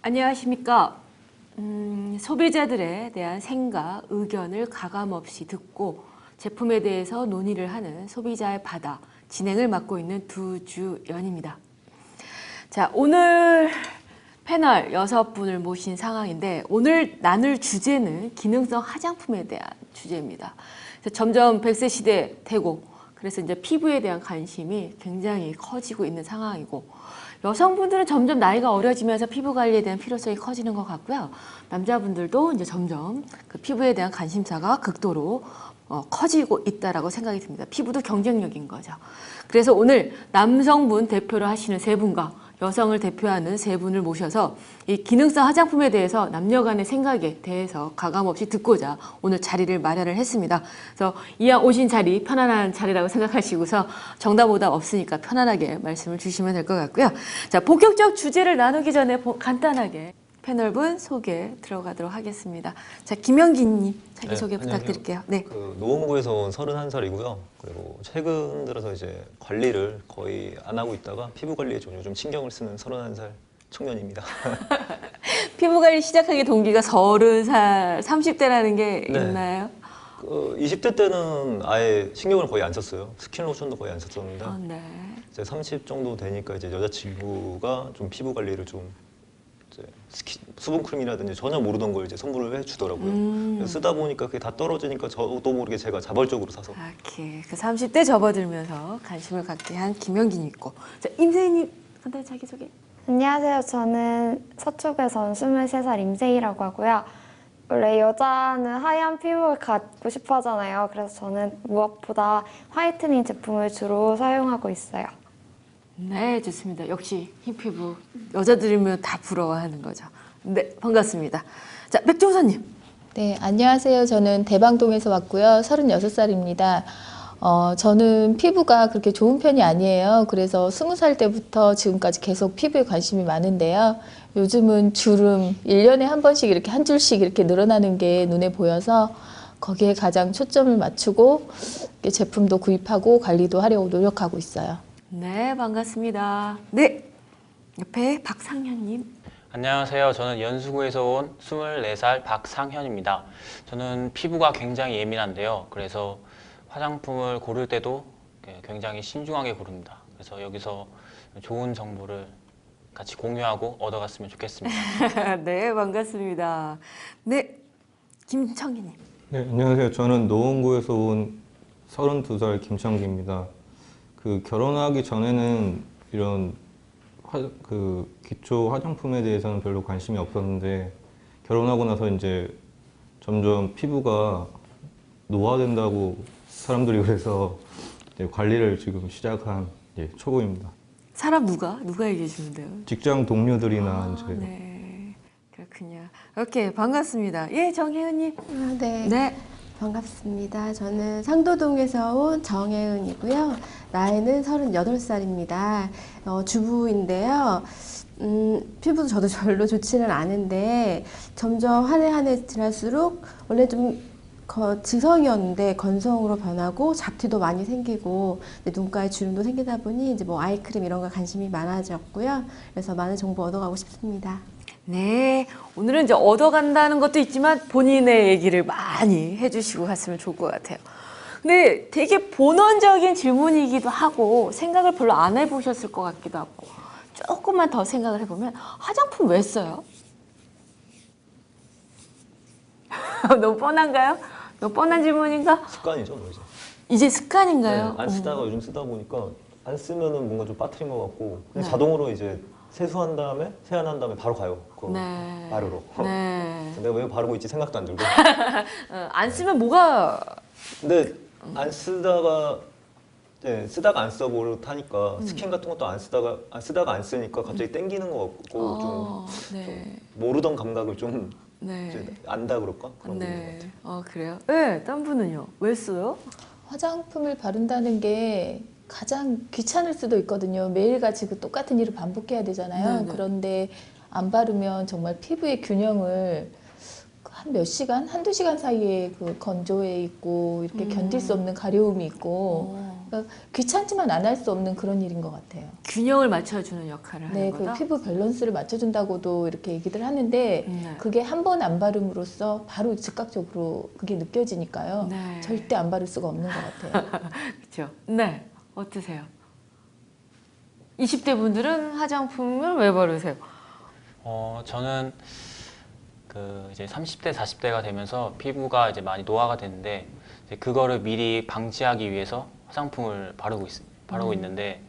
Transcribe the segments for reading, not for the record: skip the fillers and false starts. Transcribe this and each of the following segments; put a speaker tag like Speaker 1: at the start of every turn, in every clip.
Speaker 1: 안녕하십니까. 소비자들에 대한 생각, 의견을 가감없이 듣고 제품에 대해서 논의를 하는 소비자의 바다 진행을 맡고 있는 두주연입니다. 자, 오늘 패널 6분을 모신 상황인데 오늘 나눌 주제는 기능성 화장품에 대한 주제입니다. 점점 100세 시대 되고 그래서 이제 피부에 대한 관심이 굉장히 커지고 있는 상황이고 여성분들은 점점 나이가 어려지면서 피부 관리에 대한 필요성이 커지는 것 같고요. 남자분들도 이제 점점 그 피부에 대한 관심사가 극도로 커지고 있다라고 생각이 듭니다. 피부도 경쟁력인 거죠. 그래서 오늘 남성분 대표로 하시는 세 분과 여성을 대표하는 세 분을 모셔서 이 기능성 화장품에 대해서 남녀 간의 생각에 대해서 가감없이 듣고자 오늘 자리를 마련을 했습니다. 그래서 이왕 오신 자리 편안한 자리라고 생각하시고서 정답 오답 없으니까 편안하게 말씀을 주시면 될 것 같고요. 자, 본격적 주제를 나누기 전에 간단하게 패널분 소개 들어가도록 하겠습니다. 자, 김영기님 자기소개 부탁드릴게요. 네.
Speaker 2: 노원구에서 온 31살이고요. 그리고 최근 들어서 이제 관리를 거의 안 하고 있다가 피부 관리에 좀 요즘 신경을 쓰는 31살 청년입니다.
Speaker 1: 피부 관리 시작하기 동기가 30살, 30대라는 게
Speaker 2: 네.
Speaker 1: 있나요?
Speaker 2: 20대 때는 아예 신경을 거의 안 썼어요. 스킨로션도 거의 안 썼었는데
Speaker 1: 네.
Speaker 2: 이제 30 정도 되니까 이제 여자친구가 좀 피부 관리를 좀 수분 크림이라든지 전혀 모르던 걸 이제 선물을 해주더라고요. 쓰다 보니까 그게 다 떨어지니까 저도 모르게 제가 자발적으로 사서.
Speaker 1: 오케이. 그 30대 접어들면서 관심을 갖게 한 김영기님 있고. 자, 임세희님 간단히 자기소개.
Speaker 3: 안녕하세요. 저는 서초구에서 온 23살 임세희라고 하고요. 원래 여자는 하얀 피부를 갖고 싶어 하잖아요. 그래서 저는 무엇보다 화이트닝 제품을 주로 사용하고 있어요.
Speaker 1: 네, 좋습니다. 역시 흰 피부 여자들이면 다 부러워하는 거죠. 네, 반갑습니다. 자, 백종선님.
Speaker 4: 네, 안녕하세요. 저는 대방동에서 왔고요. 36살입니다. 저는 피부가 그렇게 좋은 편이 아니에요. 그래서 20살 때부터 지금까지 계속 피부에 관심이 많은데요. 요즘은 주름 1년에 한 번씩 이렇게 한 줄씩 이렇게 늘어나는 게 눈에 보여서 거기에 가장 초점을 맞추고 제품도 구입하고 관리도 하려고 노력하고 있어요.
Speaker 1: 네, 반갑습니다. 네, 옆에 박상현님.
Speaker 5: 안녕하세요. 저는 연수구에서 온 24살 박상현입니다. 저는 피부가 굉장히 예민한데요. 그래서 화장품을 고를 때도 굉장히 신중하게 고릅니다. 그래서 여기서 좋은 정보를 같이 공유하고 얻어갔으면 좋겠습니다.
Speaker 1: 네, 반갑습니다. 네, 김청기님.
Speaker 6: 네, 안녕하세요. 저는 노원구에서 온 32살 김창기입니다. 결혼하기 전에는 이런 기초 화장품에 대해서는 별로 관심이 없었는데 결혼하고 나서 이제 점점 피부가 노화된다고 사람들이 그래서 관리를 지금 시작한 초보입니다.
Speaker 1: 사람 누가 얘기해 주는데요?
Speaker 6: 직장 동료들이나 이제.
Speaker 1: 네, 그렇군요. 오케이, 반갑습니다. 예, 정혜은님.
Speaker 7: 네.
Speaker 1: 네.
Speaker 7: 반갑습니다. 저는 상도동에서 온 정혜은이고요. 나이는 38살입니다. 주부인데요. 피부도 저도 별로 좋지는 않은데 점점 한 해 지날수록 원래 좀 지성이었는데 건성으로 변하고 잡티도 많이 생기고 눈가에 주름도 생기다 보니 이제 뭐 아이크림 이런 거 관심이 많아졌고요. 그래서 많은 정보 얻어가고 싶습니다.
Speaker 1: 네, 오늘은 이제 얻어간다는 것도 있지만 본인의 얘기를 많이 해주시고 갔으면 좋을 것 같아요. 근데 되게 본원적인 질문이기도 하고 생각을 별로 안 해보셨을 것 같기도 하고 조금만 더 생각을 해보면 화장품 왜 써요? 너무 뻔한가요? 너무 뻔한 질문인가?
Speaker 2: 습관이죠, 뭐 이제.
Speaker 1: 이제 습관인가요?
Speaker 2: 네, 안 쓰다가 요즘 쓰다 보니까 안 쓰면은 뭔가 좀 빠뜨린 것 같고 그냥
Speaker 1: 네.
Speaker 2: 자동으로 이제 세수한 다음에 세안한 다음에 바로 가요.
Speaker 1: 네.
Speaker 2: 바르러.
Speaker 1: 네.
Speaker 2: 내가 왜 바르고 있지 생각도 안 들고.
Speaker 1: 안 쓰면 뭐가
Speaker 2: 근데 안 쓰다가 쓰다가 안 써버릇 하니까 스킨 같은 것도 안 쓰다가 안 쓰니까 갑자기 땡기는 것 같고
Speaker 1: 네.
Speaker 2: 좀 모르던 감각을 좀
Speaker 1: 네.
Speaker 2: 이제 안다 그럴까? 그런
Speaker 1: 네.
Speaker 2: 것 같아요.
Speaker 1: 그래요? 네, 딴 분은요? 왜 써요?
Speaker 4: 화장품을 바른다는 게 가장 귀찮을 수도 있거든요. 매일같이 그 똑같은 일을 반복해야 되잖아요.
Speaker 1: 네네.
Speaker 4: 그런데 안 바르면 정말 피부의 균형을 한 몇 시간, 한두 시간 사이에 그 건조해 있고 이렇게 견딜 수 없는 가려움이 있고 그러니까 귀찮지만 안 할 수 없는 그런 일인 것 같아요.
Speaker 1: 균형을 맞춰주는 역할을 하는
Speaker 4: 네,
Speaker 1: 거다.
Speaker 4: 그 피부 밸런스를 맞춰준다고도 이렇게 얘기들 하는데
Speaker 1: 네.
Speaker 4: 그게 한 번 안 바름으로써 바로 즉각적으로 그게 느껴지니까요.
Speaker 1: 네.
Speaker 4: 절대 안 바를 수가 없는 것 같아요.
Speaker 1: 그렇죠. 네, 어떠세요? 20대 분들은 화장품을 왜 바르세요?
Speaker 5: 저는 그 이제 30대, 40대가 되면서 피부가 이제 많이 노화가 되는데 이제 그거를 미리 방지하기 위해서 화장품을 바르고 있는데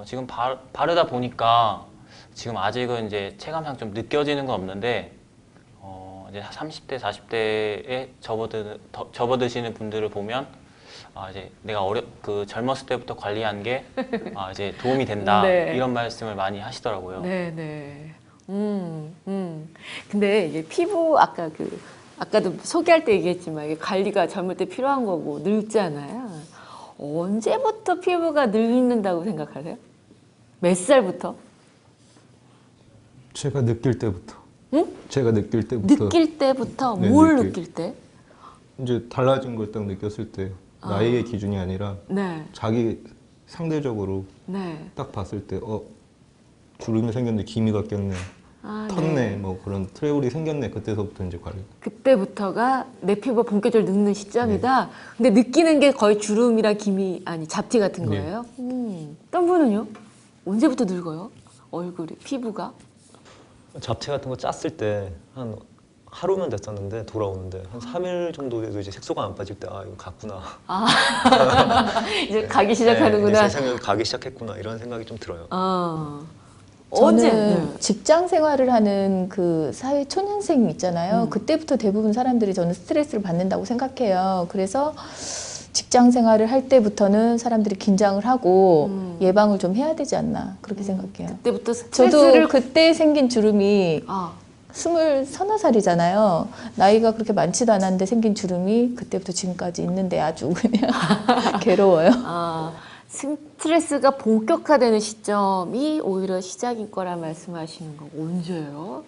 Speaker 5: 지금 바르다 보니까 지금 아직은 이제 체감상 좀 느껴지는 건 없는데 이제 30대, 40대에 접어드시는 분들을 보면 이제 내가 그 젊었을 때부터 관리한 게 이제 도움이 된다
Speaker 1: 네.
Speaker 5: 이런 말씀을 많이 하시더라고요.
Speaker 1: 네, 네. 근데 이게 피부 아까도 소개할 때 얘기했지만 이게 관리가 젊을 때 필요한 거고 늙잖아요. 언제부터 피부가 늙는다고 생각하세요? 몇 살부터?
Speaker 6: 제가 느낄 때부터.
Speaker 1: 응?
Speaker 6: 제가 느낄 때부터.
Speaker 1: 느낄 때부터
Speaker 6: 네,
Speaker 1: 뭘 느낄 때?
Speaker 6: 이제 달라진 걸 딱 느꼈을 때 나이의 기준이 아니라
Speaker 1: 네,
Speaker 6: 자기 상대적으로
Speaker 1: 네.
Speaker 6: 딱 봤을 때 주름이 생겼네, 기미가 꼈네, 텄네,
Speaker 1: 네.
Speaker 6: 뭐 그런 트러블이 생겼네. 그때서부터 이제 관리.
Speaker 1: 그때부터가 내 피부가 본격적으로 늙는 시점이다. 근데 느끼는 게 거의 주름이랑 기미, 아니 잡티 같은
Speaker 6: 네.
Speaker 1: 거예요. 어떤 분은요? 언제부터 늙어요? 얼굴이, 피부가?
Speaker 2: 잡티 같은 거 짰을 때 한 하루면 됐었는데 돌아오는데 한 3일 정도 돼도 이제 색소가 안 빠질 때 이거 갔구나.
Speaker 1: 이제 가기
Speaker 2: 네,
Speaker 1: 시작하는구나.
Speaker 2: 이제 세상에 가기 시작했구나 이런 생각이 좀 들어요.
Speaker 1: 언제?
Speaker 4: 저는
Speaker 1: 네.
Speaker 4: 직장 생활을 하는 그 사회 초년생 있잖아요. 그때부터 대부분 사람들이 저는 스트레스를 받는다고 생각해요. 그래서 직장 생활을 할 때부터는 사람들이 긴장을 하고 예방을 좀 해야 되지 않나 그렇게 생각해요.
Speaker 1: 그때부터
Speaker 4: 저도
Speaker 1: 스트레스를
Speaker 4: 그때 생긴 주름이
Speaker 1: 아,
Speaker 4: 20살이잖아요. 나이가 그렇게 많지도 않았는데 생긴 주름이 그때부터 지금까지 있는데 아주 그냥 괴로워요.
Speaker 1: 스트레스가 본격화되는 시점이 오히려 시작인 거라 말씀하시는 거 언제예요?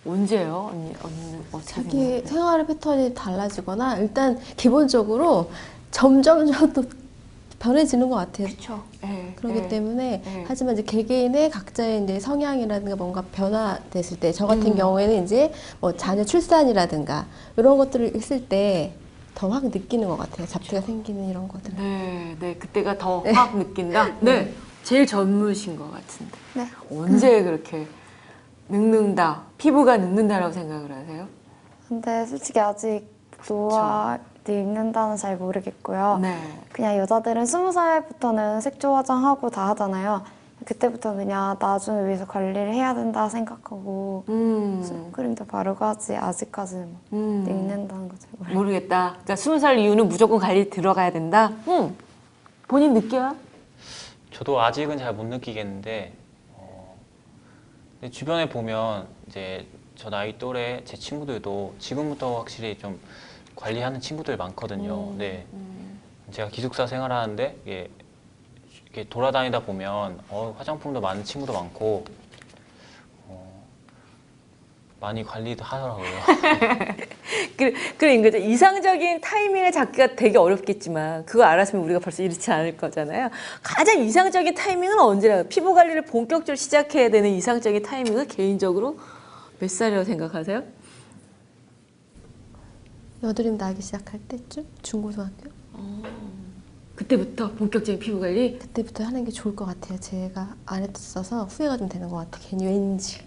Speaker 1: 언제요? 언니는 어떻게
Speaker 7: 이게
Speaker 1: 생각해요?
Speaker 7: 생활의 패턴이 달라지거나 일단 기본적으로 점점 또 변해지는 것 같아요.
Speaker 1: 그렇죠. 네,
Speaker 7: 그렇기
Speaker 1: 네.
Speaker 7: 때문에
Speaker 1: 네.
Speaker 7: 하지만 이제 개개인의 각자의 이제 성향이라든가 뭔가 변화됐을 때 저 같은 경우에는 이제 뭐 자녀 출산이라든가 이런 것들을 있을 때 더 확 느끼는 것 같아요. 잡티가 생기는 이런 것들.
Speaker 1: 네, 네, 그때가 더 확 느낀다. 네, 제일 젊으신 것 같은데
Speaker 3: 네.
Speaker 1: 언제 그렇게 늙는다, 피부가 늙는다라고 생각을 하세요?
Speaker 3: 근데 솔직히 아직 노화 늙는다는 잘 모르겠고요.
Speaker 1: 네.
Speaker 3: 그냥 여자들은 20살부터는 색조 화장하고 다 하잖아요. 그때부터 그냥 나중을 위해서 관리를 해야 된다 생각하고 선크림도 바르고 하지 아직까지는 뭐 늙는다는 거 잘 모르겠어요.
Speaker 1: 모르겠다. 그러니까 20살 이후는 무조건 관리 들어가야 된다. 본인 느껴요?
Speaker 5: 저도 아직은 잘 못 느끼겠는데 근데 주변에 보면 이제 저 나이 또래 제 친구들도 지금부터 확실히 좀 관리하는 친구들 많거든요. 네. 제가 기숙사 생활하는데 이렇게 돌아다니다 보면 화장품도 많은 친구도 많고 많이 관리도 하더라고요.
Speaker 1: 그래, 이거죠. 이상적인 타이밍을 잡기가 되게 어렵겠지만 그거 알았으면 우리가 벌써 이렇지 않을 거잖아요. 가장 이상적인 타이밍은 언제라고? 피부 관리를 본격적으로 시작해야 되는 이상적인 타이밍은 개인적으로 몇 살이라고 생각하세요?
Speaker 7: 여드름 나기 시작할 때쯤 중고등학교
Speaker 1: 그때부터 본격적인 피부 관리?
Speaker 7: 그때부터 하는 게 좋을 것 같아요. 제가 안 했어서 후회가 좀 되는 것 같아요. 괜히 왠지.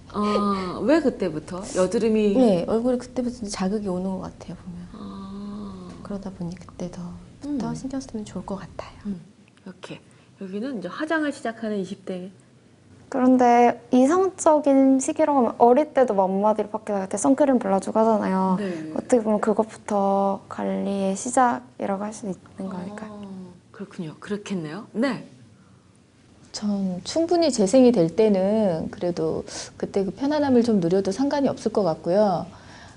Speaker 1: 왜 그때부터? 여드름이
Speaker 7: 네, 얼굴에 그때부터 이제 자극이 오는 것 같아요. 보면. 그러다 보니 그때부터 신경 쓰면 좋을 것 같아요.
Speaker 1: 이렇게 여기는 이제 화장을 시작하는 20대.
Speaker 3: 그런데 이상적인 시기라고 하면 어릴 때도 맘마디로 밖에 나갈 때 선크림 발라주고 하잖아요.
Speaker 1: 네.
Speaker 3: 어떻게 보면 그것부터 관리의 시작이라고 할 수 있는 거니까요.
Speaker 1: 그렇군요. 그렇겠네요. 네.
Speaker 4: 전 충분히 재생이 될 때는 그래도 그때 그 편안함을 좀 누려도 상관이 없을 것 같고요.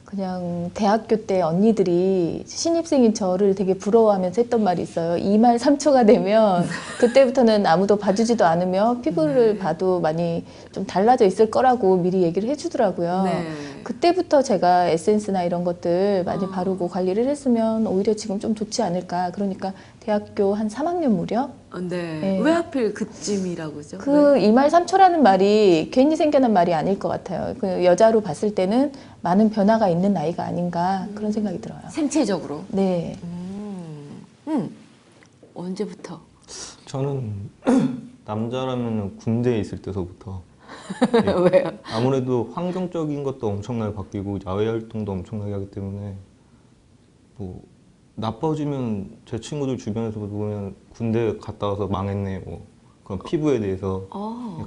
Speaker 4: 그냥 대학교 때 언니들이 신입생인 저를 되게 부러워하면서 했던 말이 있어요. 2말 3초가 되면 그때부터는 아무도 봐주지도 않으며 피부를 봐도 많이 좀 달라져 있을 거라고 미리 얘기를 해주더라고요.
Speaker 1: 네.
Speaker 4: 그때부터 제가 에센스나 이런 것들 많이 바르고 관리를 했으면 오히려 지금 좀 좋지 않을까. 그러니까 대학교 한 3학년 무렵
Speaker 1: 네.
Speaker 4: 네.
Speaker 1: 왜 하필 그쯤이라고죠?
Speaker 4: 그 2말 3초라는 말이 괜히 생겨난 말이 아닐 것 같아요. 그 여자로 봤을 때는 많은 변화가 있는 나이가 아닌가 그런 생각이 들어요.
Speaker 1: 생체적으로.
Speaker 4: 네.
Speaker 1: 언제부터?
Speaker 6: 저는 남자라면 군대에 있을 때서부터
Speaker 1: 왜요?
Speaker 6: 아무래도 환경적인 것도 엄청나게 바뀌고 야외 활동도 엄청나게 하기 때문에 뭐 나빠지면 제 친구들 주변에서 보면 군대 갔다 와서 망했네 뭐 그런 피부에 대해서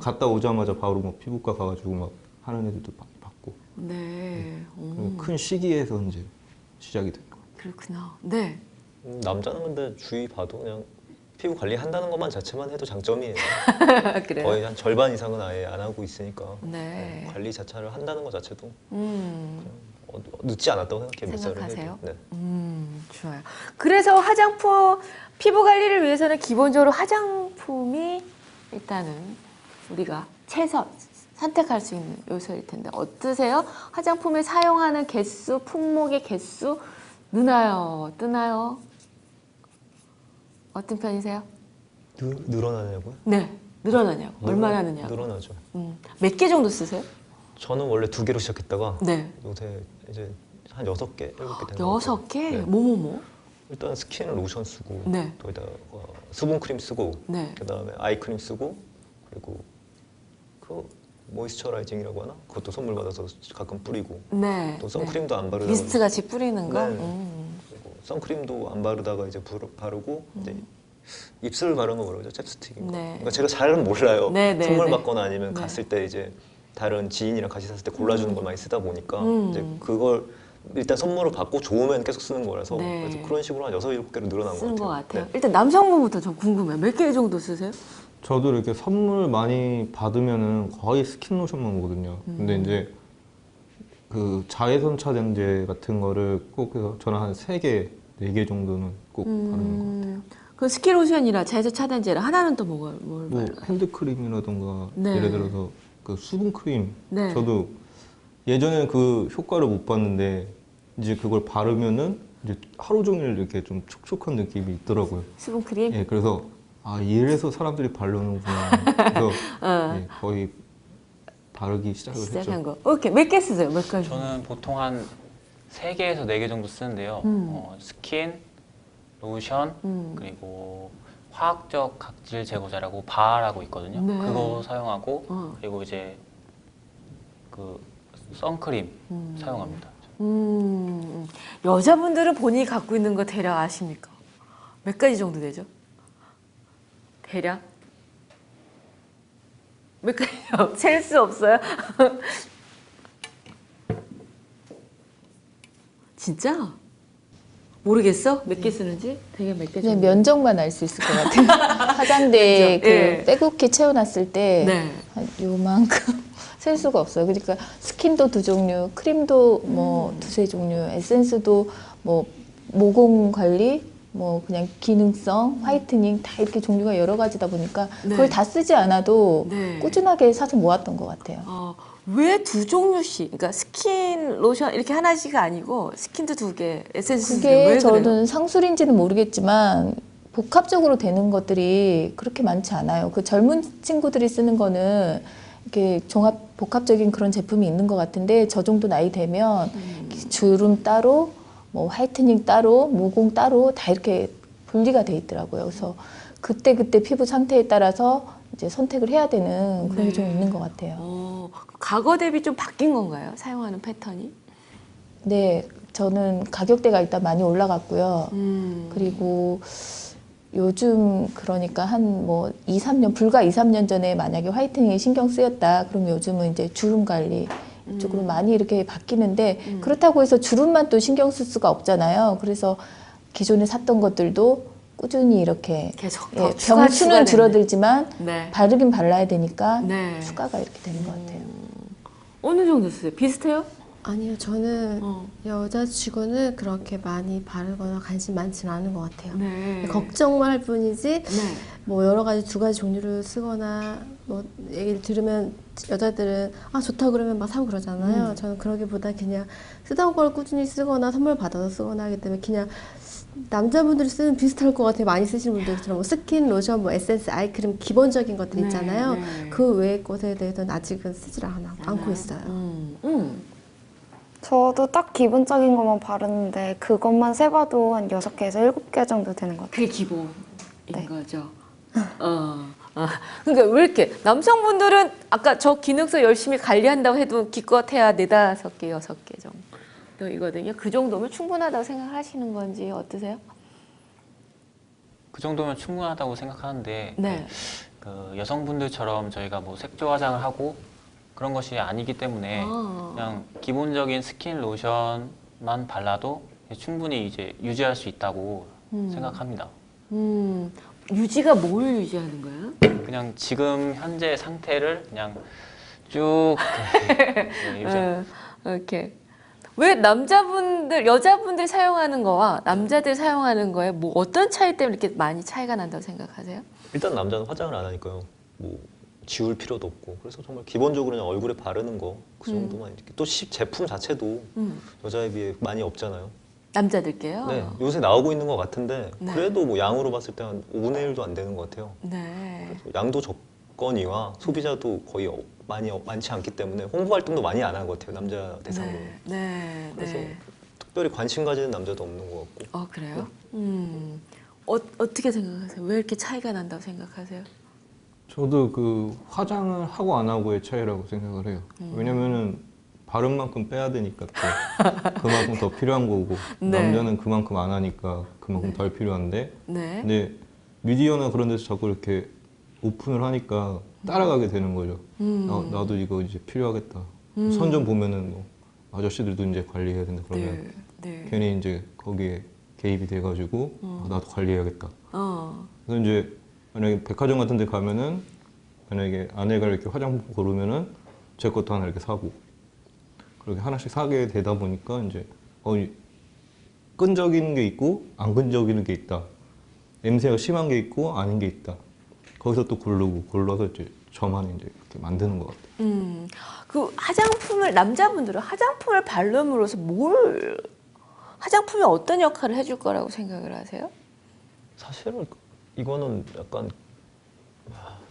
Speaker 6: 갔다 오자마자 바로 뭐 피부과 가가지고 막 하는 애들도 많이 봤고
Speaker 1: 네.
Speaker 6: 그리고 큰 시기에서 이제 시작이 된 거예요.
Speaker 1: 그렇구나. 네.
Speaker 2: 남자는 근데 주위 봐도 그냥 피부 관리한다는 것만 자체만 해도 장점이에요.
Speaker 1: 그래요?
Speaker 2: 거의 한 절반 이상은 아예 안 하고 있으니까
Speaker 1: 네.
Speaker 2: 관리 자체를 한다는 것 자체도
Speaker 1: 음.
Speaker 2: 늦지 않았다고 생각해요. 몇 살을
Speaker 1: 생각하세요?
Speaker 2: 해도. 네.
Speaker 1: 좋아요. 그래서 화장품, 피부 관리를 위해서는 기본적으로 화장품이 일단은 우리가 최선 선택할 수 있는 요소일 텐데 어떠세요? 화장품을 사용하는 개수, 품목의 개수 느나요? 뜨나요? 어떤 편이세요?
Speaker 2: 늘어나냐고요?
Speaker 1: 네. 늘어나냐고. 얼마나 느냐고.
Speaker 2: 늘어나죠.
Speaker 1: 몇 개 정도 쓰세요?
Speaker 2: 저는 원래 2개로 시작했다가
Speaker 1: 네.
Speaker 2: 요새 이제 한 6개, 7개 된것 같아요.
Speaker 1: 6개?
Speaker 2: 네.
Speaker 1: 뭐뭐뭐?
Speaker 2: 일단 스킨 로션 쓰고
Speaker 1: 네.
Speaker 2: 거기다가 수분 크림 쓰고
Speaker 1: 네.
Speaker 2: 그다음에 아이 크림 쓰고 그리고 그 모이스처라이징이라고 하나? 그것도 선물 받아서 가끔 뿌리고
Speaker 1: 네.
Speaker 2: 또 선크림도 안 바르다가
Speaker 1: 미스트 같이 뿌리는 거?
Speaker 2: 네. 그리고 선크림도 안 바르다가 이제 바르고 이제 입술 바르는 거 뭐라고 그러죠? 챕스틱인가?
Speaker 1: 네.
Speaker 2: 그러니까 제가 잘은 몰라요.
Speaker 1: 네, 네,
Speaker 2: 선물
Speaker 1: 네.
Speaker 2: 받거나 아니면
Speaker 1: 네.
Speaker 2: 갔을 때 이제 다른 지인이랑 같이 샀을 때 골라주는 걸 많이 쓰다 보니까 이제
Speaker 1: 음.
Speaker 2: 그걸 일단 선물을 받고 좋으면 계속 쓰는 거라서
Speaker 1: 네.
Speaker 2: 그래서 그런 식으로 한 6, 7개로 늘어난
Speaker 1: 쓰는
Speaker 2: 것
Speaker 1: 것
Speaker 2: 같아요.
Speaker 1: 같아요.
Speaker 2: 네.
Speaker 1: 일단 남성분부터 좀 궁금해요. 몇 개 정도 쓰세요?
Speaker 6: 저도 이렇게 선물 많이 받으면은 거의 스킨 로션만 오거든요. 근데 이제 그 자외선 차단제 같은 거를 꼭 해서 저는 한 3개, 4개 정도는 꼭 바르는 것 같아요.
Speaker 1: 그 스키로션이라 자외선 차단제라 하나는 또 뭘
Speaker 6: 뭐
Speaker 1: 발라요?
Speaker 6: 핸드크림이라던가
Speaker 1: 네.
Speaker 6: 예를 들어서 그 수분크림
Speaker 1: 네.
Speaker 6: 저도 예전에는 그 효과를 못 봤는데 이제 그걸 바르면은 이제 하루 종일 이렇게 좀 촉촉한 느낌이 있더라고요.
Speaker 1: 수분크림?
Speaker 6: 예, 그래서 아 이래서 사람들이 바르는구나. 그래서 예, 거의 바르기 시작을
Speaker 1: 시작한
Speaker 6: 했죠.
Speaker 1: 거. 오케이. 몇 개 쓰세요? 몇 가지?
Speaker 5: 저는 보통 한 3개에서 4개 정도 쓰는데요. 스킨, 로션, 그리고 화학적 각질 제거제라고 바라고 있거든요.
Speaker 1: 네.
Speaker 5: 그거 사용하고
Speaker 1: 어.
Speaker 5: 그리고 이제 그 선크림 사용합니다.
Speaker 1: 여자분들은 본인이 갖고 있는 거 대략 아십니까? 몇 가지 정도 되죠? 대략? 몇 가지요? 셀 수 없어요? 진짜? 모르겠어? 몇 개 쓰는지? 되게 몇 개
Speaker 4: 그냥
Speaker 1: 정도?
Speaker 4: 면적만 알 수 있을 것 같아요. 화장대
Speaker 1: 면적,
Speaker 4: 그
Speaker 1: 예.
Speaker 4: 빼곡히 채워놨을 때
Speaker 1: 네.
Speaker 4: 한 요만큼 셀 수가 없어요. 그러니까 스킨도 2종류, 크림도 뭐 2-3종류, 에센스도 뭐 모공 관리, 뭐 그냥 기능성, 화이트닝 다 이렇게 종류가 여러 가지다 보니까
Speaker 1: 네.
Speaker 4: 그걸 다 쓰지 않아도
Speaker 1: 네.
Speaker 4: 꾸준하게 사서 모았던 것 같아요.
Speaker 1: 왜 2종류씩? 그러니까 스킨, 로션 이렇게 하나씩 아니고 스킨도 2개, 에센스 두 개.
Speaker 4: 그게
Speaker 1: 왜
Speaker 4: 저는
Speaker 1: 그래요?
Speaker 4: 상술인지는 모르겠지만 복합적으로 되는 것들이 그렇게 많지 않아요. 그 젊은 친구들이 쓰는 거는 이렇게 종합 복합적인 그런 제품이 있는 것 같은데 저 정도 나이 되면 주름 따로, 뭐 화이트닝 따로, 모공 따로 다 이렇게 분리가 돼 있더라고요. 그래서 그때 피부 상태에 따라서 이제 선택을 해야 되는 그런 게 좀 있는 것 같아요.
Speaker 1: 과거 대비 좀 바뀐 건가요? 사용하는 패턴이?
Speaker 4: 네, 저는 가격대가 일단 많이 올라갔고요. 그리고 요즘 그러니까 한 뭐 2-3년 불과 2-3년 전에 만약에 화이트닝이 신경 쓰였다 그럼 요즘은 이제 주름 관리 쪽으로 많이 이렇게 바뀌는데 그렇다고 해서 주름만 또 신경 쓸 수가 없잖아요. 그래서 기존에 샀던 것들도 꾸준히 이렇게
Speaker 1: 계속 더
Speaker 4: 예,
Speaker 1: 추가
Speaker 4: 병수는
Speaker 1: 되네.
Speaker 4: 줄어들지만
Speaker 1: 네.
Speaker 4: 바르긴 발라야 되니까
Speaker 1: 네.
Speaker 4: 추가가 이렇게 되는 것 같아요.
Speaker 1: 어느 정도 쓰세요? 비슷해요?
Speaker 7: 아니요, 저는
Speaker 1: 어.
Speaker 7: 여자치고는 그렇게 많이 바르거나 관심 많지는 않은 것 같아요.
Speaker 1: 네.
Speaker 7: 걱정만 할 뿐이지
Speaker 1: 네.
Speaker 7: 뭐 여러 가지 두 가지 종류를 쓰거나 뭐 얘기를 들으면 여자들은 아 좋다 그러면 막 사고 그러잖아요. 저는 그러기보다 그냥 쓰던 걸 꾸준히 쓰거나 선물 받아서 쓰거나 하기 때문에 그냥 남자분들이 쓰는 비슷할 것 같아요. 많이 쓰시는 분들처럼 뭐 스킨, 로션, 뭐 에센스, 아이크림 기본적인 것들
Speaker 1: 네,
Speaker 7: 있잖아요.
Speaker 1: 네.
Speaker 7: 그 외의 것에 대해서는 아직은 쓰질 않고 있어요.
Speaker 3: 저도 딱 기본적인 것만 바르는데 그것만 세봐도 한 6개에서 7개 정도 되는 것 같아요.
Speaker 1: 그게 기본인
Speaker 3: 네.
Speaker 1: 거죠. 그러니까 왜 이렇게 남성분들은 아까 저 기능성 열심히 관리한다고 해도 기껏해야 4, 5개, 6개 정도이거든요. 그 정도면 충분하다고 생각하시는 건지 어떠세요?
Speaker 5: 그 정도면 충분하다고 생각하는데
Speaker 1: 네.
Speaker 5: 그 여성분들처럼 저희가 뭐 색조 화장을 하고 그런 것이 아니기 때문에 그냥 기본적인 스킨 로션만 발라도 충분히 이제 유지할 수 있다고 생각합니다.
Speaker 1: 유지가 뭘 유지하는 거예요?
Speaker 5: 그냥 지금 현재 상태를 그냥 쭉 유지.
Speaker 1: 이렇게 왜 남자분들, 여자분들 사용하는 거와 남자들 사용하는 거에 뭐 어떤 차이 때문에 이렇게 많이 차이가 난다고 생각하세요?
Speaker 2: 일단 남자는 화장을 안 하니까요. 뭐 지울 필요도 없고 그래서 정말 기본적으로 그냥 얼굴에 바르는 거 그 정도만 이렇게 또 제품 자체도 여자에 비해 많이 없잖아요.
Speaker 1: 남자들게요?
Speaker 2: 네, 요새 나오고 있는 것 같은데
Speaker 1: 네.
Speaker 2: 그래도 뭐 양으로 봤을 때 한 5분의 1도 안 되는 것 같아요.
Speaker 1: 네.
Speaker 2: 양도 적거니와 소비자도 거의 많지 않기 때문에 홍보 활동도 많이 안 한 것 같아요. 남자 대상으로.
Speaker 1: 네.
Speaker 2: 그래서
Speaker 1: 네.
Speaker 2: 특별히 관심 가지는 남자도 없는 것 같고.
Speaker 1: 그래요? 어떻게 생각하세요? 왜 이렇게 차이가 난다고 생각하세요?
Speaker 6: 저도 그 화장을 하고 안 하고의 차이라고 생각을 해요. 왜냐면은 바른 만큼 빼야 되니까 또 그만큼 더 필요한 거고
Speaker 1: 네.
Speaker 6: 남자는 그만큼 안 하니까 그만큼 덜 필요한데
Speaker 1: 네.
Speaker 6: 근데 미디어나 그런 데서 자꾸 이렇게 오픈을 하니까 따라가게 되는 거죠. 나도 이거 이제 필요하겠다. 선전 보면은 뭐 아저씨들도 이제 관리해야 된다 그러면
Speaker 1: 네.
Speaker 6: 괜히 이제 거기에 개입이 돼가지고 나도 관리해야겠다. 그래서 이제 만약에 백화점 같은 데 가면은 만약에 아내가 이렇게 화장품 고르면은 제 것도 하나 이렇게 사고 그렇게 하나씩 사게 되다 보니까 이제 끈적이는 게 있고 안 끈적이는 게 있다. 냄새가 심한 게 있고 아닌 게 있다. 거기서 또 골라서 이제 저만의 이제 이렇게 만드는 것 같아요.
Speaker 1: 그 남자분들은 화장품을 바름으로써 화장품이 어떤 역할을 해줄 거라고 생각을 하세요?
Speaker 2: 사실은 이거는 약간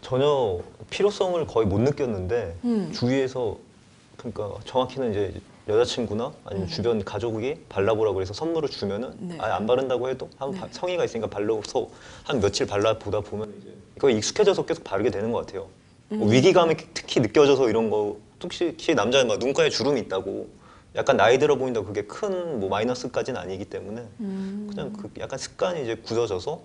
Speaker 2: 전혀 필요성을 거의 못 느꼈는데 주위에서 그러니까 정확히는 이제 여자친구나 아니면 주변 가족이 발라보라고 해서 선물을 주면은
Speaker 1: 네.
Speaker 2: 아예 안 바른다고 해도 성의가 있으니까 발라서 한 며칠 발라보다 보면 이제 거의 익숙해져서 계속 바르게 되는 것 같아요. 뭐 위기감이 특히 느껴져서 이런 거 특히 남자는 막 눈가에 주름이 있다고 약간 나이 들어 보인다고 그게 큰 뭐 마이너스까지는 아니기 때문에 그냥 그 약간 습관이 이제 굳어져서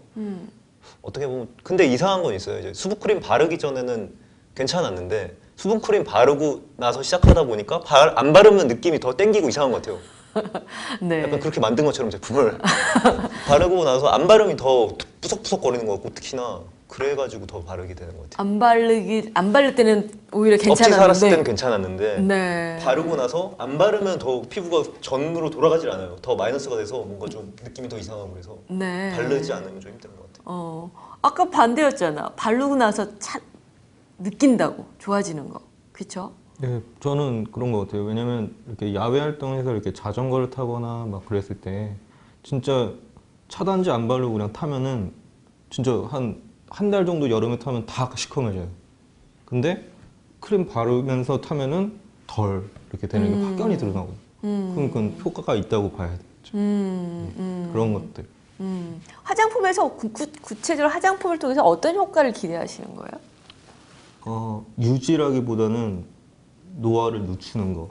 Speaker 2: 어떻게 보면 근데 이상한 건 있어요. 이제 수분크림 바르기 전에는 괜찮았는데 수분크림 바르고 나서 시작하다 보니까 안 바르면 느낌이 더 땡기고 이상한 것 같아요.
Speaker 1: 네.
Speaker 2: 약간 그렇게 만든 것처럼 제품을 바르고 나서 안 바르면 더 푸석푸석 거리는 것 같고 특히나 그래가지고 더 바르게 되는 것 같아요.
Speaker 1: 안 바를 때는 오히려
Speaker 2: 없이
Speaker 1: 괜찮았는데.
Speaker 2: 살았을 때는 괜찮았는데
Speaker 1: 네.
Speaker 2: 바르고 나서 안 바르면 더 피부가 전으로 돌아가질 않아요. 더 마이너스가 돼서 뭔가 좀 느낌이 더 이상하고 그래서
Speaker 1: 네.
Speaker 2: 바르지 않으면 좀 힘든 것 같아요.
Speaker 1: 아까 반대였잖아. 바르고 나서 느낀다고 좋아지는 거, 그렇죠?
Speaker 6: 네, 저는 그런 것 같아요. 왜냐면 이렇게 야외 활동에서 이렇게 자전거를 타거나 막 그랬을 때 진짜 차단제 안 바르고 그냥 타면은 진짜 한 달 정도 여름에 타면 다 시커매져요. 근데 크림 바르면서 타면은 덜 이렇게 되는 게 확연히 드러나고. 그러니까 효과가 있다고 봐야 되죠. 그런 것들.
Speaker 1: 화장품에서 구체적으로 화장품을 통해서 어떤 효과를 기대하시는 거예요?
Speaker 6: 유지라기보다는 노화를 늦추는 거.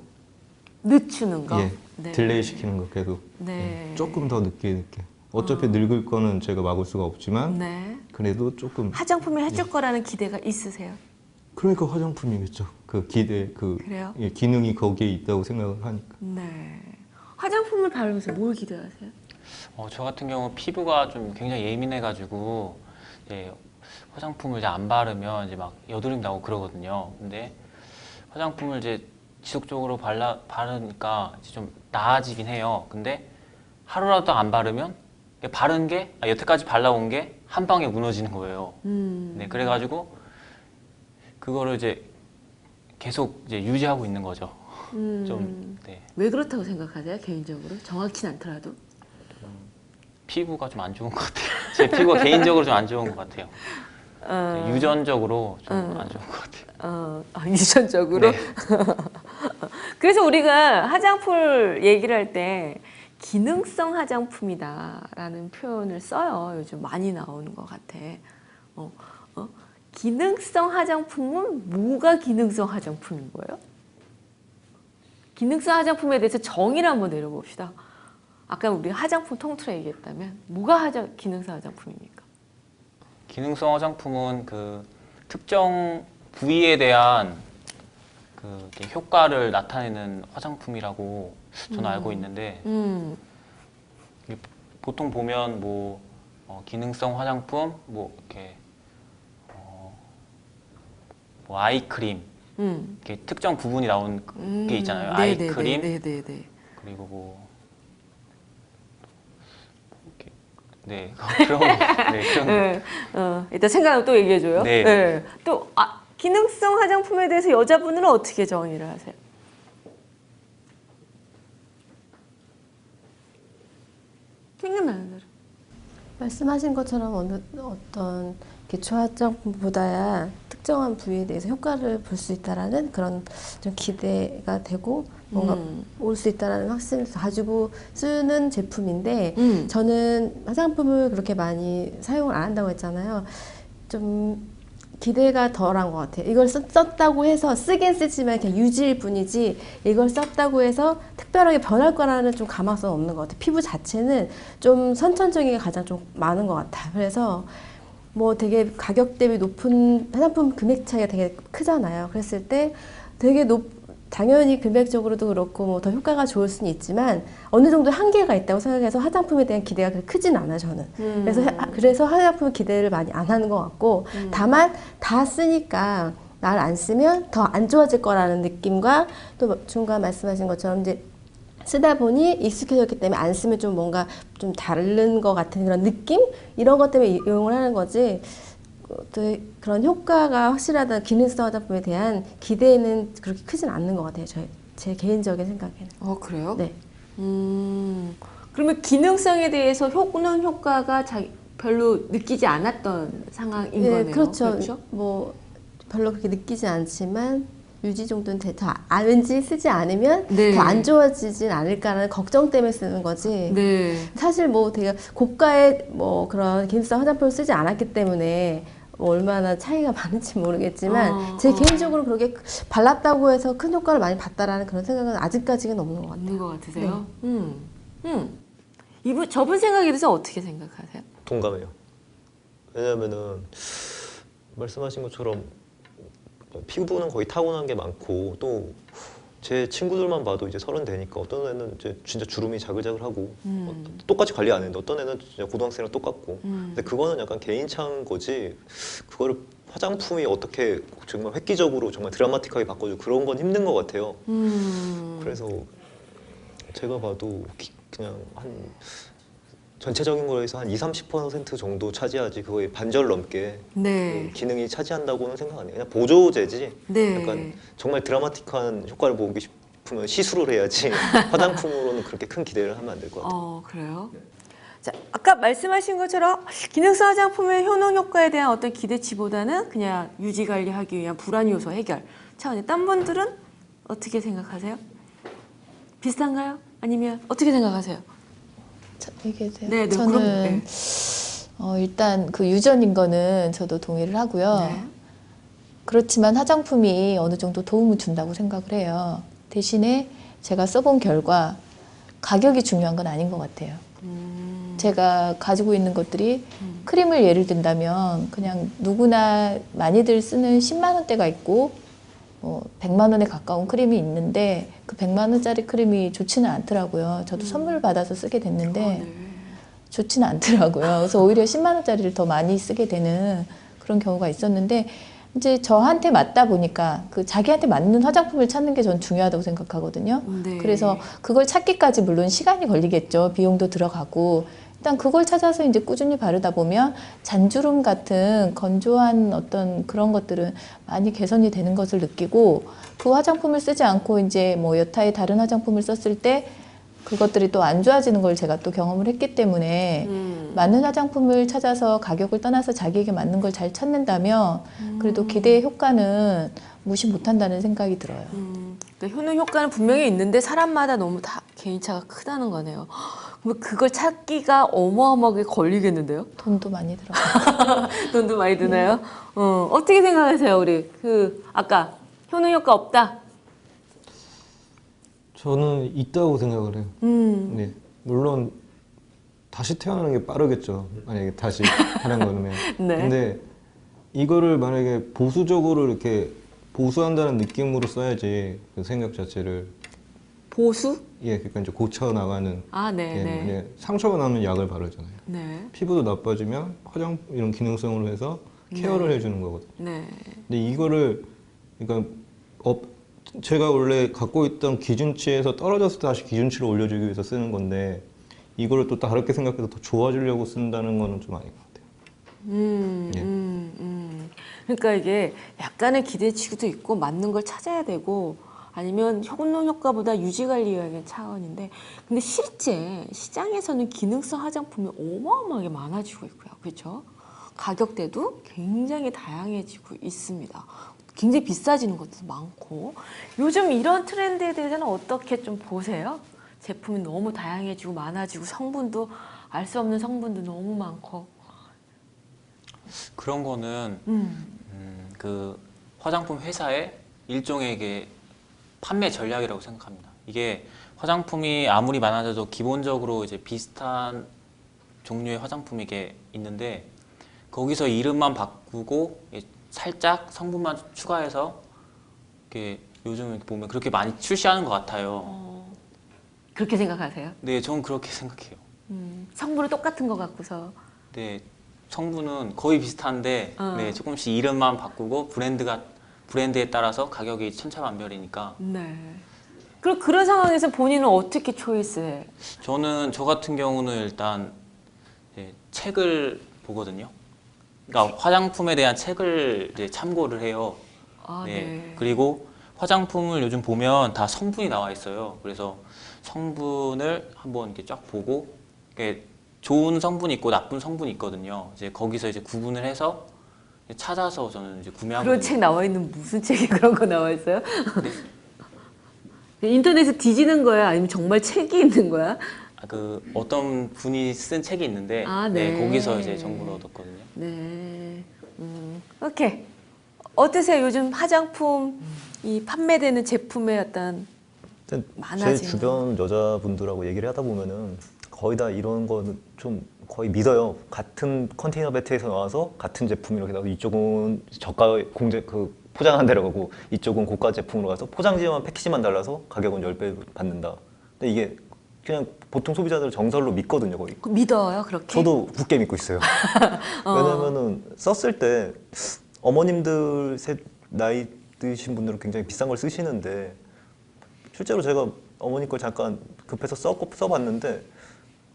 Speaker 1: 늦추는 거?
Speaker 6: 예,
Speaker 1: 네.
Speaker 6: 딜레이 시키는 거 계속.
Speaker 1: 네.
Speaker 6: 예, 조금 더 늦게. 어차피 늙을 거는 제가 막을 수가 없지만
Speaker 1: 네.
Speaker 6: 그래도 조금.
Speaker 1: 화장품을 해줄 거라는 기대가 있으세요?
Speaker 6: 그러니까 화장품이겠죠. 그
Speaker 1: 그래요?
Speaker 6: 예, 기능이 거기에 있다고 생각을 하니까.
Speaker 1: 네. 화장품을 바르면서 뭘 기대하세요?
Speaker 5: 저 같은 경우 피부가 좀 굉장히 예민해가지고 이제 화장품을 이제 안 바르면 이제 막 여드름 나고 그러거든요. 근데 화장품을 이제 지속적으로 바르니까 이제 좀 나아지긴 해요. 근데 하루라도 안 바르면 바른 게 여태까지 발라온 게 한 방에 무너지는 거예요. 네, 그래가지고 그거를 이제 계속 이제 유지하고 있는 거죠. 좀 네,
Speaker 1: 왜 그렇다고 생각하세요? 개인적으로 정확히는 않더라도.
Speaker 5: 피부가 좀 안 좋은 것 같아요. 제 피부가 개인적으로 좀 안 좋은 것 같아요. 유전적으로 좀 안 좋은 것 같아요.
Speaker 1: 유전적으로.
Speaker 5: 네.
Speaker 1: 그래서 우리가 화장품 얘기를 할 때 기능성 화장품이다라는 표현을 써요. 요즘 많이 나오는 것 같아. 기능성 화장품은 뭐가 기능성 화장품인 거예요? 기능성 화장품에 대해서 정의를 한번 내려봅시다. 아까 우리 화장품 통틀어 얘기했다면 뭐가 기능성 화장품입니까?
Speaker 5: 기능성 화장품은 그 특정 부위에 대한 그 이렇게 효과를 나타내는 화장품이라고 저는 알고 있는데 보통 보면 뭐 기능성 화장품 뭐 이렇게 뭐 아이크림 이렇게 특정 부분이 나온 게 있잖아요. 아이크림
Speaker 1: 네네네.
Speaker 5: 그리고 뭐 이렇게 네 그런 네 그런
Speaker 1: 네. 일단 생각을 또 얘기해줘요.
Speaker 5: 네.
Speaker 1: 네. 또 기능성 화장품에 대해서 여자분들은 어떻게 정의를 하세요? 생각나는 대로.
Speaker 7: 말씀하신 것처럼 어떤 기초 화장품보다야 특정한 부위에 대해서 효과를 볼 수 있다라는 그런 좀 기대가 되고 뭔가 올 수 있다라는 확신을 가지고 쓰는 제품인데 저는 화장품을 그렇게 많이 사용을 안 한다고 했잖아요. 좀 기대가 덜한 것 같아요. 이걸 썼다고 해서 쓰긴 쓰지만 그냥 유지일 뿐이지 이걸 썼다고 해서 특별하게 변할 거라는 좀 가망성 없는 것 같아요. 피부 자체는 좀 선천적인 게 가장 좀 많은 것 같아요. 그래서 뭐 되게 가격 대비 높은 화장품 금액 차이가 되게 크잖아요. 그랬을 때 되게 당연히 금액적으로도 그렇고 뭐 더 효과가 좋을 수는 있지만 어느 정도 한계가 있다고 생각해서 화장품에 대한 기대가 그렇게 크진 않아요, 저는. 그래서 화장품 기대를 많이 안 하는 것 같고 다만 다 쓰니까 날 안 쓰면 더 안 좋아질 거라는 느낌과 또 중간 말씀하신 것처럼 이제 쓰다 보니 익숙해졌기 때문에 안 쓰면 좀 뭔가 좀 다른 것 같은 그런 느낌? 이런 것 때문에 이용을 하는 거지 또 그런 효과가 확실하다는 기능성 화장품에 대한 기대는 그렇게 크진 않는 것 같아요. 제 개인적인 생각에는.
Speaker 1: 그래요?
Speaker 7: 네.
Speaker 1: 그러면 기능성에 대해서 효과가 별로 느끼지 않았던 상황인 거네요.
Speaker 7: 그렇죠. 뭐 별로 그렇게 느끼지 않지만 유지 정도는 왠지 쓰지 않으면
Speaker 1: 네.
Speaker 7: 더 안 좋아지진 않을까라는 걱정 때문에 쓰는 거지.
Speaker 1: 네.
Speaker 7: 사실 뭐 되게 고가의 뭐 그런 기능성 화장품을 쓰지 않았기 때문에 뭐 얼마나 차이가 많은지 모르겠지만 제 개인적으로 그렇게 발랐다고 해서 큰 효과를 많이 봤다라는 그런 생각은 아직까지는 없는 것 같아요.
Speaker 1: 없는 것 같으세요? 저분 생각에 대해서 어떻게 생각하세요?
Speaker 2: 동감해요. 왜냐면은 말씀하신 것처럼 피부는 거의 타고난 게 많고 또 제 친구들만 봐도 이제 30 되니까 어떤 애는 이제 진짜 주름이 자글자글하고 똑같이 관리 안 했는데 어떤 애는 진짜 고등학생이랑 똑같고 근데 그거는 약간 개인차인 거지 그거를 화장품이 어떻게 정말 획기적으로 정말 드라마틱하게 바꿔줘 그런 건 힘든 것 같아요. 그래서 제가 봐도 그냥 한 전체적인 거에서 한 20-30% 정도 차지하지 그거의 반절 넘게
Speaker 1: 네.
Speaker 2: 그 기능이 차지한다고는 생각 안 해요. 그냥 보조제지.
Speaker 1: 네.
Speaker 2: 약간 정말 드라마틱한 효과를 보기 싶으면 시술을 해야지 화장품으로는 그렇게 큰 기대를 하면 안 될 것 같아요.
Speaker 1: 그래요? 자, 아까 말씀하신 것처럼 기능성 화장품의 효능 효과에 대한 어떤 기대치보다는 그냥 유지 관리하기 위한 불안 요소 해결 차원의 딴 분들은 어떻게 생각하세요? 비슷한가요? 아니면 어떻게 생각하세요?
Speaker 4: 얘기해주세요.
Speaker 1: 네,
Speaker 4: 저는
Speaker 1: 그럼, 네.
Speaker 4: 일단 그 유전인 거는 저도 동의를 하고요.
Speaker 1: 네.
Speaker 4: 그렇지만 화장품이 어느 정도 도움을 준다고 생각을 해요. 대신에 제가 써본 결과 가격이 중요한 건 아닌 것 같아요. 제가 가지고 있는 것들이 크림을 예를 든다면 그냥 누구나 많이들 쓰는 10만 원대가 있고 100만 원에 가까운 크림이 있는데 그 100만 원짜리 크림이 좋지는 않더라고요. 저도 선물을 받아서 쓰게 됐는데 좋지는 않더라고요. 그래서 오히려 10만 원짜리를 더 많이 쓰게 되는 그런 경우가 있었는데 이제 저한테 맞다 보니까 그 자기한테 맞는 화장품을 찾는 게 전 중요하다고 생각하거든요.
Speaker 1: 네.
Speaker 4: 그래서 그걸 찾기까지 물론 시간이 걸리겠죠. 비용도 들어가고. 일단 그걸 찾아서 이제 꾸준히 바르다 보면 잔주름 같은 건조한 어떤 그런 것들은 많이 개선이 되는 것을 느끼고, 그 화장품을 쓰지 않고 이제 뭐 여타의 다른 화장품을 썼을 때 그것들이 또 안 좋아지는 걸 제가 또 경험을 했기 때문에 맞는 화장품을 찾아서 가격을 떠나서 자기에게 맞는 걸 잘 찾는다면 그래도 기대의 효과는 무시 못한다는 생각이 들어요.
Speaker 1: 그러니까 효능 효과는 분명히 있는데 사람마다 너무 다 개인차가 크다는 거네요. 그럼 그걸 찾기가 어마어마하게 걸리겠는데요?
Speaker 4: 돈도 많이 들어가요.
Speaker 1: 돈도 많이 드나요? 어떻게 생각하세요, 우리? 아까 효능 효과 없다.
Speaker 6: 저는 있다고 생각을 해요. 네. 물론 다시 태어나는 게 빠르겠죠. 만약에 다시 하는 거면.
Speaker 1: 네.
Speaker 6: 근데 이거를 만약에 보수적으로 이렇게 보수한다는 느낌으로 써야지, 그 생각 자체를.
Speaker 1: 보수?
Speaker 6: 예, 그러니까 이제 고쳐 나가는.
Speaker 1: 아, 네,
Speaker 6: 예,
Speaker 1: 네.
Speaker 6: 예, 상처가 나면 약을 바르잖아요.
Speaker 1: 네.
Speaker 6: 피부도 나빠지면 화장 이런 기능성으로 해서 케어를 해주는 거거든요.
Speaker 1: 네.
Speaker 6: 근데 이거를 그러니까 제가 원래 갖고 있던 기준치에서 떨어져서 다시 기준치를 올려주기 위해서 쓰는 건데, 이거를 또 다르게 생각해서 더 좋아지려고 쓴다는 거는 좀 아닌 것 같아요. 예.
Speaker 1: 그러니까 이게 약간의 기대치도 있고 맞는 걸 찾아야 되고, 아니면 효능 효과보다 유지 관리의 차원인데, 근데 실제 시장에서는 기능성 화장품이 어마어마하게 많아지고 있고요, 그렇죠? 가격대도 굉장히 다양해지고 있습니다. 굉장히 비싸지는 것도 많고. 요즘 이런 트렌드에 대해서는 어떻게 좀 보세요? 제품이 너무 다양해지고 많아지고 성분도 알 수 없는 성분도 너무 많고.
Speaker 5: 그런 거는 그 화장품 회사의 일종의 이게 판매 전략이라고 생각합니다. 이게 화장품이 아무리 많아져도 기본적으로 이제 비슷한 종류의 화장품이 이게 있는데, 거기서 이름만 바꾸고 살짝 성분만 추가해서 이렇게 요즘 이렇게 보면 그렇게 많이 출시하는 것 같아요.
Speaker 1: 그렇게 생각하세요?
Speaker 5: 네, 저는 그렇게 생각해요.
Speaker 1: 성분은 똑같은 것 같고서.
Speaker 5: 네, 성분은 거의 비슷한데 네, 조금씩 이름만 바꾸고 브랜드에 따라서 가격이 천차만별이니까.
Speaker 1: 네. 그럼 그런 상황에서 본인은 어떻게 초이스해?
Speaker 5: 저 같은 경우는 일단 책을 보거든요. 그러니까 화장품에 대한 책을 이제 참고를 해요.
Speaker 1: 아,
Speaker 5: 네.
Speaker 1: 네.
Speaker 5: 그리고 화장품을 요즘 보면 다 성분이 나와 있어요. 그래서 성분을 한번 이렇게 쫙 보고, 이렇게 좋은 성분이 있고 나쁜 성분이 있거든요. 이제 거기서 이제 구분을 해서 찾아서 저는 이제 구매하거든요.
Speaker 1: 그런 책 나와 있는 무슨 책이 그런 거 나와 있어요? 인터넷에 뒤지는 거야? 아니면 정말 책이 있는 거야?
Speaker 5: 그 어떤 분이 쓴 책이 있는데
Speaker 1: 아, 네.
Speaker 5: 거기서 이제 정보를 얻었거든요.
Speaker 1: 네. 오케이. 어떠세요? 요즘 화장품 이 판매되는 제품의 어떤
Speaker 2: 제
Speaker 1: 많아지는
Speaker 2: 주변 여자분들하고 얘기를 하다 보면은 거의 다 이런 거는 좀 거의 믿어요. 같은 컨테이너 배트에서 나와서 같은 제품 이렇게 나와서 이쪽은 저가 포장한 데로 가고 이쪽은 고가 제품으로 가서 포장지만 패키지만 달라서 가격은 10배 받는다. 근데 이게 그냥 보통 소비자들 정설로 믿거든요, 거의.
Speaker 1: 믿어요, 그렇게?
Speaker 2: 저도 굳게 믿고 있어요. 왜냐면은 썼을 때 어머님들 나이 드신 분들은 굉장히 비싼 걸 쓰시는데, 실제로 제가 어머니 걸 잠깐 급해서 써봤는데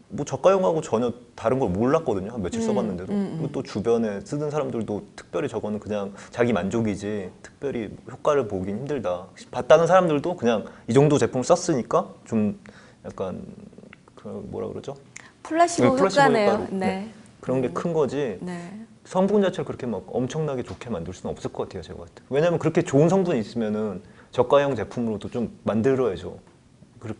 Speaker 2: 뭐 저가형하고 전혀 다른 걸 몰랐거든요. 한 며칠 써봤는데도. 그리고 또 주변에 쓰는 사람들도 특별히 저거는 그냥 자기 만족이지 특별히 효과를 보긴 힘들다. 봤다는 사람들도 그냥 이 정도 제품을 썼으니까 좀 약간 뭐라 그러죠?
Speaker 1: 플라시보
Speaker 2: 플라시보
Speaker 1: 효과네요.
Speaker 2: 효과로.
Speaker 1: 네.
Speaker 2: 그런 게 큰 거지.
Speaker 1: 네.
Speaker 2: 성분 자체를 그렇게 막 엄청나게 좋게 만들 수는 없을 것 같아요, 제가. 왜냐면 그렇게 좋은 성분이 있으면은 저가형 제품으로도 좀 만들어야죠.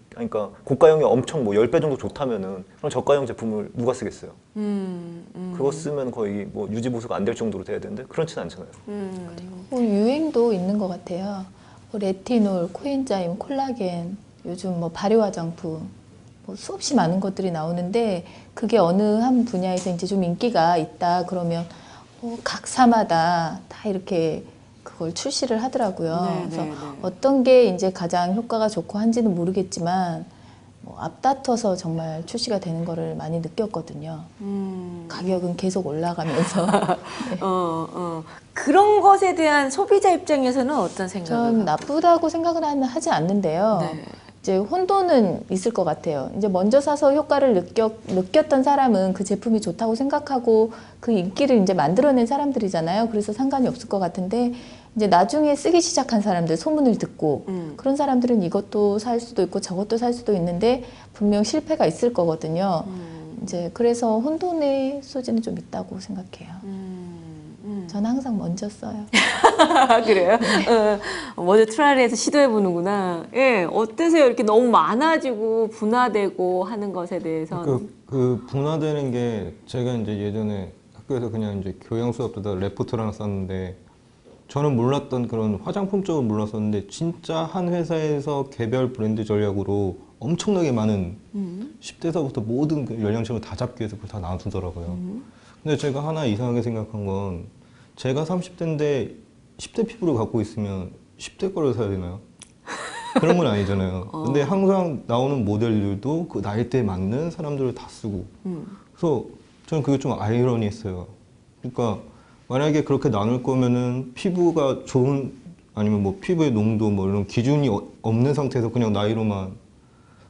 Speaker 2: 그러니까 고가형이 엄청 뭐 10배 정도 좋다면은 그럼 저가형 제품을 누가 쓰겠어요? 그거 쓰면 거의 뭐 유지 보수가 안 될 정도로 돼야 되는데 그렇진 않잖아요.
Speaker 4: 유행도 있는 것 같아요. 레티놀, 코엔자임, 콜라겐, 요즘 뭐 발효 화장품, 뭐 수없이 많은 것들이 나오는데, 그게 어느 한 분야에서 이제 좀 인기가 있다 그러면 각사마다 다 이렇게 그걸 출시를 하더라고요.
Speaker 1: 네,
Speaker 4: 그래서
Speaker 1: 네, 네.
Speaker 4: 어떤 게 이제 가장 효과가 좋고 한지는 모르겠지만 뭐 앞다퉈서 정말 출시가 되는 거를 많이 느꼈거든요. 가격은 계속 올라가면서.
Speaker 1: 그런 것에 대한 소비자 입장에서는 어떤 생각을
Speaker 4: 전
Speaker 1: 갖고
Speaker 4: 나쁘다고 생각은 하지 않는데요.
Speaker 1: 네.
Speaker 4: 이제 혼돈은 있을 것 같아요. 이제 먼저 사서 효과를 느꼈던 사람은 그 제품이 좋다고 생각하고 그 인기를 이제 만들어낸 사람들이잖아요. 그래서 상관이 없을 것 같은데 이제 나중에 쓰기 시작한 사람들, 소문을 듣고 그런 사람들은 이것도 살 수도 있고 저것도 살 수도 있는데 분명 실패가 있을 거거든요. 이제 그래서 혼돈의 소지는 좀 있다고 생각해요. 저는 항상 먼저 써요.
Speaker 1: 그래요? 먼저 트라이해서 시도해 보는구나. 예, 어떠세요? 이렇게 너무 많아지고 분화되고 하는 것에 대해서는.
Speaker 6: 그 분화되는 게 제가 이제 예전에 학교에서 그냥 이제 교양 수업 듣다가 레포트를 하나 썼는데 저는 몰랐던 그런 화장품 쪽은 몰랐었는데 진짜 한 회사에서 개별 브랜드 전략으로 엄청나게 많은 10대서부터 모든 그 연령층을 다 잡기 위해서 그걸 다 나눠주더라고요. 근데 제가 하나 이상하게 생각한 건 제가 30대인데 10대 피부를 갖고 있으면 10대 거를 사야 되나요? 그런 건 아니잖아요. 근데 항상 나오는 모델들도 그 나이대에 맞는 사람들을 다 쓰고 그래서 저는 그게 좀 아이러니했어요. 그러니까 만약에 그렇게 나눌 거면은 피부가 좋은 아니면 뭐 피부의 농도 뭐 이런 기준이 없는 상태에서 그냥 나이로만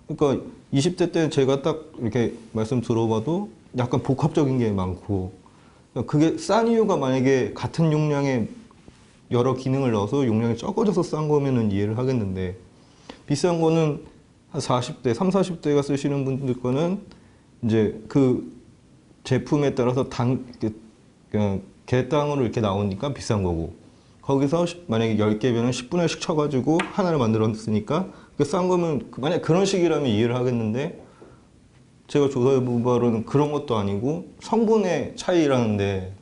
Speaker 6: 그러니까 20대 때 제가 딱 이렇게 말씀 들어봐도 약간 복합적인 게 많고 그러니까 그게 싼 이유가 만약에 같은 용량의 여러 기능을 넣어서 용량이 적어져서 싼 거면은 이해를 하겠는데 비싼 거는 한 40대, 30, 40대가 쓰시는 분들 거는 이제 그 제품에 따라서 그냥 개당으로 이렇게 나오니까 비싼 거고 거기서 만약에 10개면 10분의 1씩 쳐가지고 하나를 만들었으니까 그 싼 거면 만약 그런 식이라면 이해를 하겠는데 제가 조사해본 바로는 그런 것도 아니고 성분의 차이라는데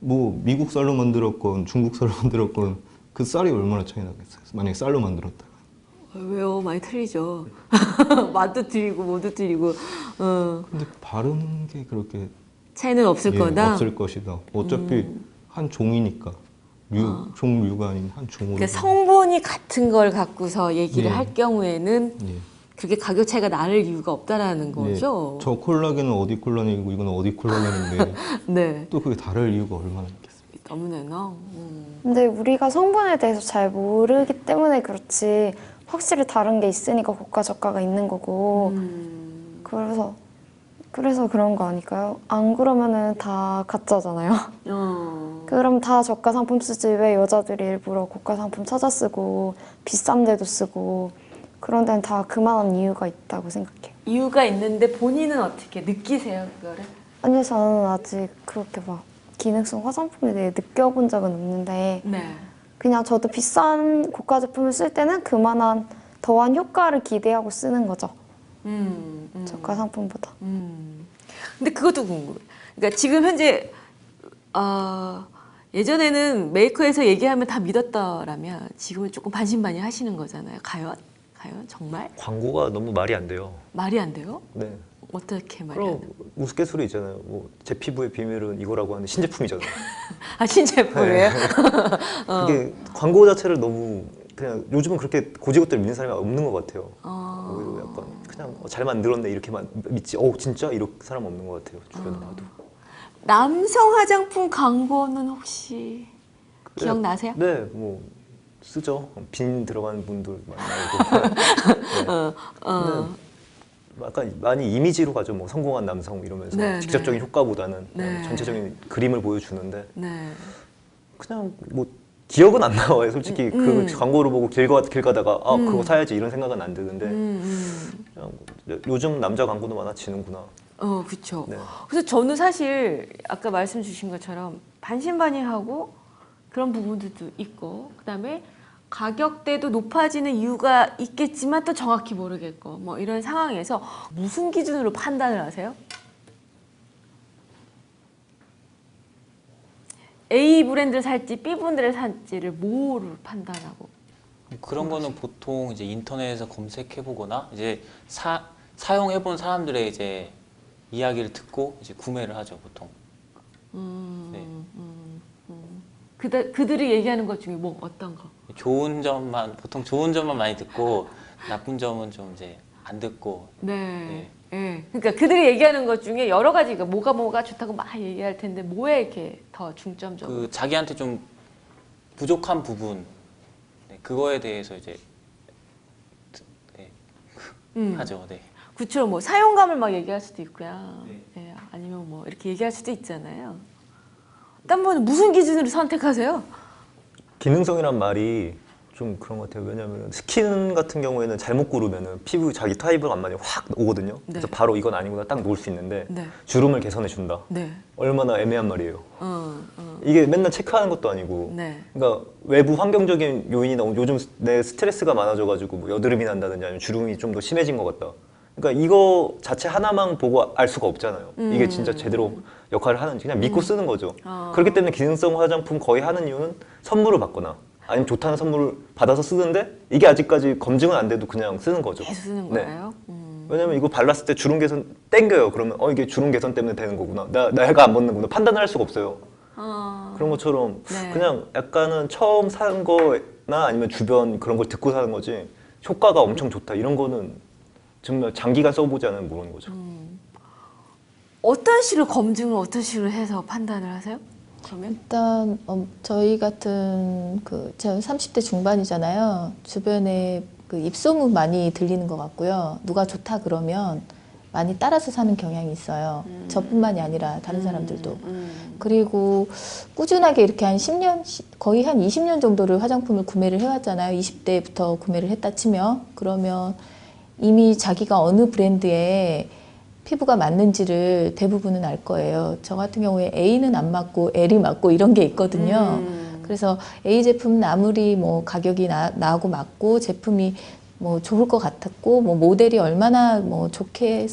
Speaker 6: 뭐 미국 쌀로 만들었건 중국 쌀로 만들었건 그 쌀이 얼마나 차이 나겠어요 만약에 쌀로 만들었다가
Speaker 1: 왜요? 많이 틀리죠. 맛도 틀리고 뭐도 틀리고.
Speaker 6: 근데 바르는 게 그렇게
Speaker 1: 차이는 없을
Speaker 6: 예,
Speaker 1: 거다.
Speaker 6: 없을 것이다. 어차피 한 종이니까 종류가 아닌 한 종으로.
Speaker 1: 그러니까 성분이 같은 걸 갖고서 얘기를
Speaker 6: 예.
Speaker 1: 할 경우에는
Speaker 6: 예.
Speaker 1: 그게 가격 차이가 나를 이유가 없다라는 거죠.
Speaker 6: 저 콜라겐은 어디 콜라겐이고 이건 어디 콜라겐인데
Speaker 1: 네.
Speaker 6: 또 그게 다를 이유가 얼마나 있겠습니까?
Speaker 1: 너무나.
Speaker 3: 근데 우리가 성분에 대해서 잘 모르기 때문에 그렇지 확실히 다른 게 있으니까 고가 저가가 있는 거고 그래서 그런 거 아닐까요? 안 그러면은 다 가짜잖아요. 그럼 다 저가 상품 쓰지 왜 여자들이 일부러 고가 상품 찾아 쓰고 비싼 데도 쓰고 그런 데는 다 그만한 이유가 있다고 생각해요.
Speaker 1: 이유가 있는데 본인은 어떻게 느끼세요, 그거를?
Speaker 3: 아니요, 저는 아직 그렇게 막 기능성 화장품에 대해 느껴본 적은 없는데
Speaker 1: 네.
Speaker 3: 그냥 저도 비싼 고가 제품을 쓸 때는 그만한 더한 효과를 기대하고 쓰는 거죠. 저가 상품보다.
Speaker 1: 근데 그것도 궁금해. 그러니까 지금 현재 예전에는 메이커에서 얘기하면 다 믿었더라면 지금은 조금 반신반의 하시는 거잖아요. 과연 정말
Speaker 2: 광고가 너무 말이 안 돼요.
Speaker 1: 말이 안 돼요?
Speaker 2: 네.
Speaker 1: 어떻게 말이 안
Speaker 2: 그럼
Speaker 1: 돼요?
Speaker 2: 우스갯소리 있잖아요. 뭐 제 피부의 비밀은 이거라고 하는 신제품이잖아요.
Speaker 1: 신제품이에요?
Speaker 2: 그게 광고 자체를 너무 그냥 요즘은 그렇게 고지것대로 믿는 사람이 없는 것 같아요. 오히려 약간 그냥 잘 만들었네 이렇게만 믿지. 진짜 이렇게 사람 없는 것 같아요. 주변에 봐도.
Speaker 1: 남성 화장품 광고는 혹시 기억나세요?
Speaker 2: 네, 뭐 쓰죠. 빈 들어간 분들 많이 나오고. 근데 약간 많이 이미지로 가죠. 뭐 성공한 남성 이러면서
Speaker 1: 네,
Speaker 2: 직접적인
Speaker 1: 네.
Speaker 2: 효과보다는 그냥
Speaker 1: 네.
Speaker 2: 전체적인 그림을 보여주는데
Speaker 1: 네.
Speaker 2: 그냥 뭐 기억은 안 나와요. 솔직히 그 광고를 보고 길 가다가 그거 사야지 이런 생각은 안 드는데 그냥 요즘 남자 광고도 많아지는구나.
Speaker 1: 그렇죠.
Speaker 2: 네.
Speaker 1: 그래서 저는 사실 아까 말씀 주신 것처럼 반신반의하고 그런 부분들도 있고 그다음에 가격대도 높아지는 이유가 있겠지만 또 정확히 모르겠고 뭐 이런 상황에서 무슨 기준으로 판단을 하세요? A 브랜드를 살지 B 브랜드를 살지를 뭐로 판단하고?
Speaker 5: 그런 거는 보통 이제 인터넷에서 검색해 보거나 이제 사용해 본 사람들의 이제 이야기를 듣고 이제 구매를 하죠, 보통. 네.
Speaker 1: 그들이 얘기하는 것 중에 뭐 어떤 거?
Speaker 5: 보통 좋은 점만 많이 듣고 나쁜 점은 좀 이제 안 듣고
Speaker 1: 네. 예. 그러니까 그들이 얘기하는 것 중에 여러 가지가 뭐가 좋다고 막 얘기할 텐데 뭐에 이렇게 더 중점적으로?
Speaker 5: 그 자기한테 좀 부족한 부분 네, 그거에 대해서 이제 네, 하죠. 네.
Speaker 1: 그쵸. 뭐 사용감을 막 얘기할 수도 있고요. 예. 아니면 뭐 이렇게 얘기할 수도 있잖아요. 딴 분은 무슨 기준으로 선택하세요?
Speaker 2: 기능성이란 말이 좀 그런 것 같아요. 왜냐하면 스킨 같은 경우에는 잘못 고르면은 피부 자기 타입을 안 맞으면 확 오거든요. 그래서
Speaker 1: 네.
Speaker 2: 바로 이건 아니구나 딱 놓을 수 있는데
Speaker 1: 네.
Speaker 2: 주름을 개선해 준다.
Speaker 1: 네.
Speaker 2: 얼마나 애매한 말이에요. 이게 맨날 체크하는 것도 아니고.
Speaker 1: 네.
Speaker 2: 그러니까 외부 환경적인 요인이나 요즘 내 스트레스가 많아져가지고 뭐 여드름이 난다든지 아니면 주름이 좀 더 심해진 것 같다. 그러니까 이거 자체 하나만 보고 알 수가 없잖아요. 이게 진짜 제대로 역할을 하는지 그냥 믿고 쓰는 거죠. 그렇기 때문에 기능성 화장품 거의 하는 이유는 선물을 받거나 아니면 좋다는 선물을 받아서 쓰는데 이게 아직까지 검증은 안 돼도 그냥 쓰는 거죠.
Speaker 1: 계속 쓰는
Speaker 2: 네.
Speaker 1: 거예요?
Speaker 2: 왜냐면 이거 발랐을 때 주름 개선 땡겨요. 그러면 이게 주름 개선 때문에 되는 거구나. 내가 안 벗는구나. 판단을 할 수가 없어요. 그런 것처럼
Speaker 1: 네.
Speaker 2: 그냥 약간은 처음 산 거나 아니면 주변 그런 걸 듣고 사는 거지 효과가 엄청 좋다 이런 거는 정말 장기간 써보지 않으면 모르는 거죠.
Speaker 1: 어떤 식으로 검증을 어떤 식으로 해서 판단을 하세요? 그러면?
Speaker 4: 일단 저희 같은 제가 30대 중반이잖아요. 주변에 그 입소문 많이 들리는 것 같고요. 누가 좋다 그러면 많이 따라서 사는 경향이 있어요. 저뿐만이 아니라 다른 사람들도. 그리고 꾸준하게 이렇게 한 10년, 거의 한 20년 정도를 화장품을 구매를 해왔잖아요. 20대부터 구매를 했다 치면. 그러면 이미 자기가 어느 브랜드에 피부가 맞는지를 대부분은 알 거예요. 저 같은 경우에 A는 안 맞고 L이 맞고 이런 게 있거든요. 그래서 A 제품은 아무리 뭐 가격이 나하고 맞고 제품이 뭐 좋을 것 같았고 뭐 모델이 얼마나 뭐 좋게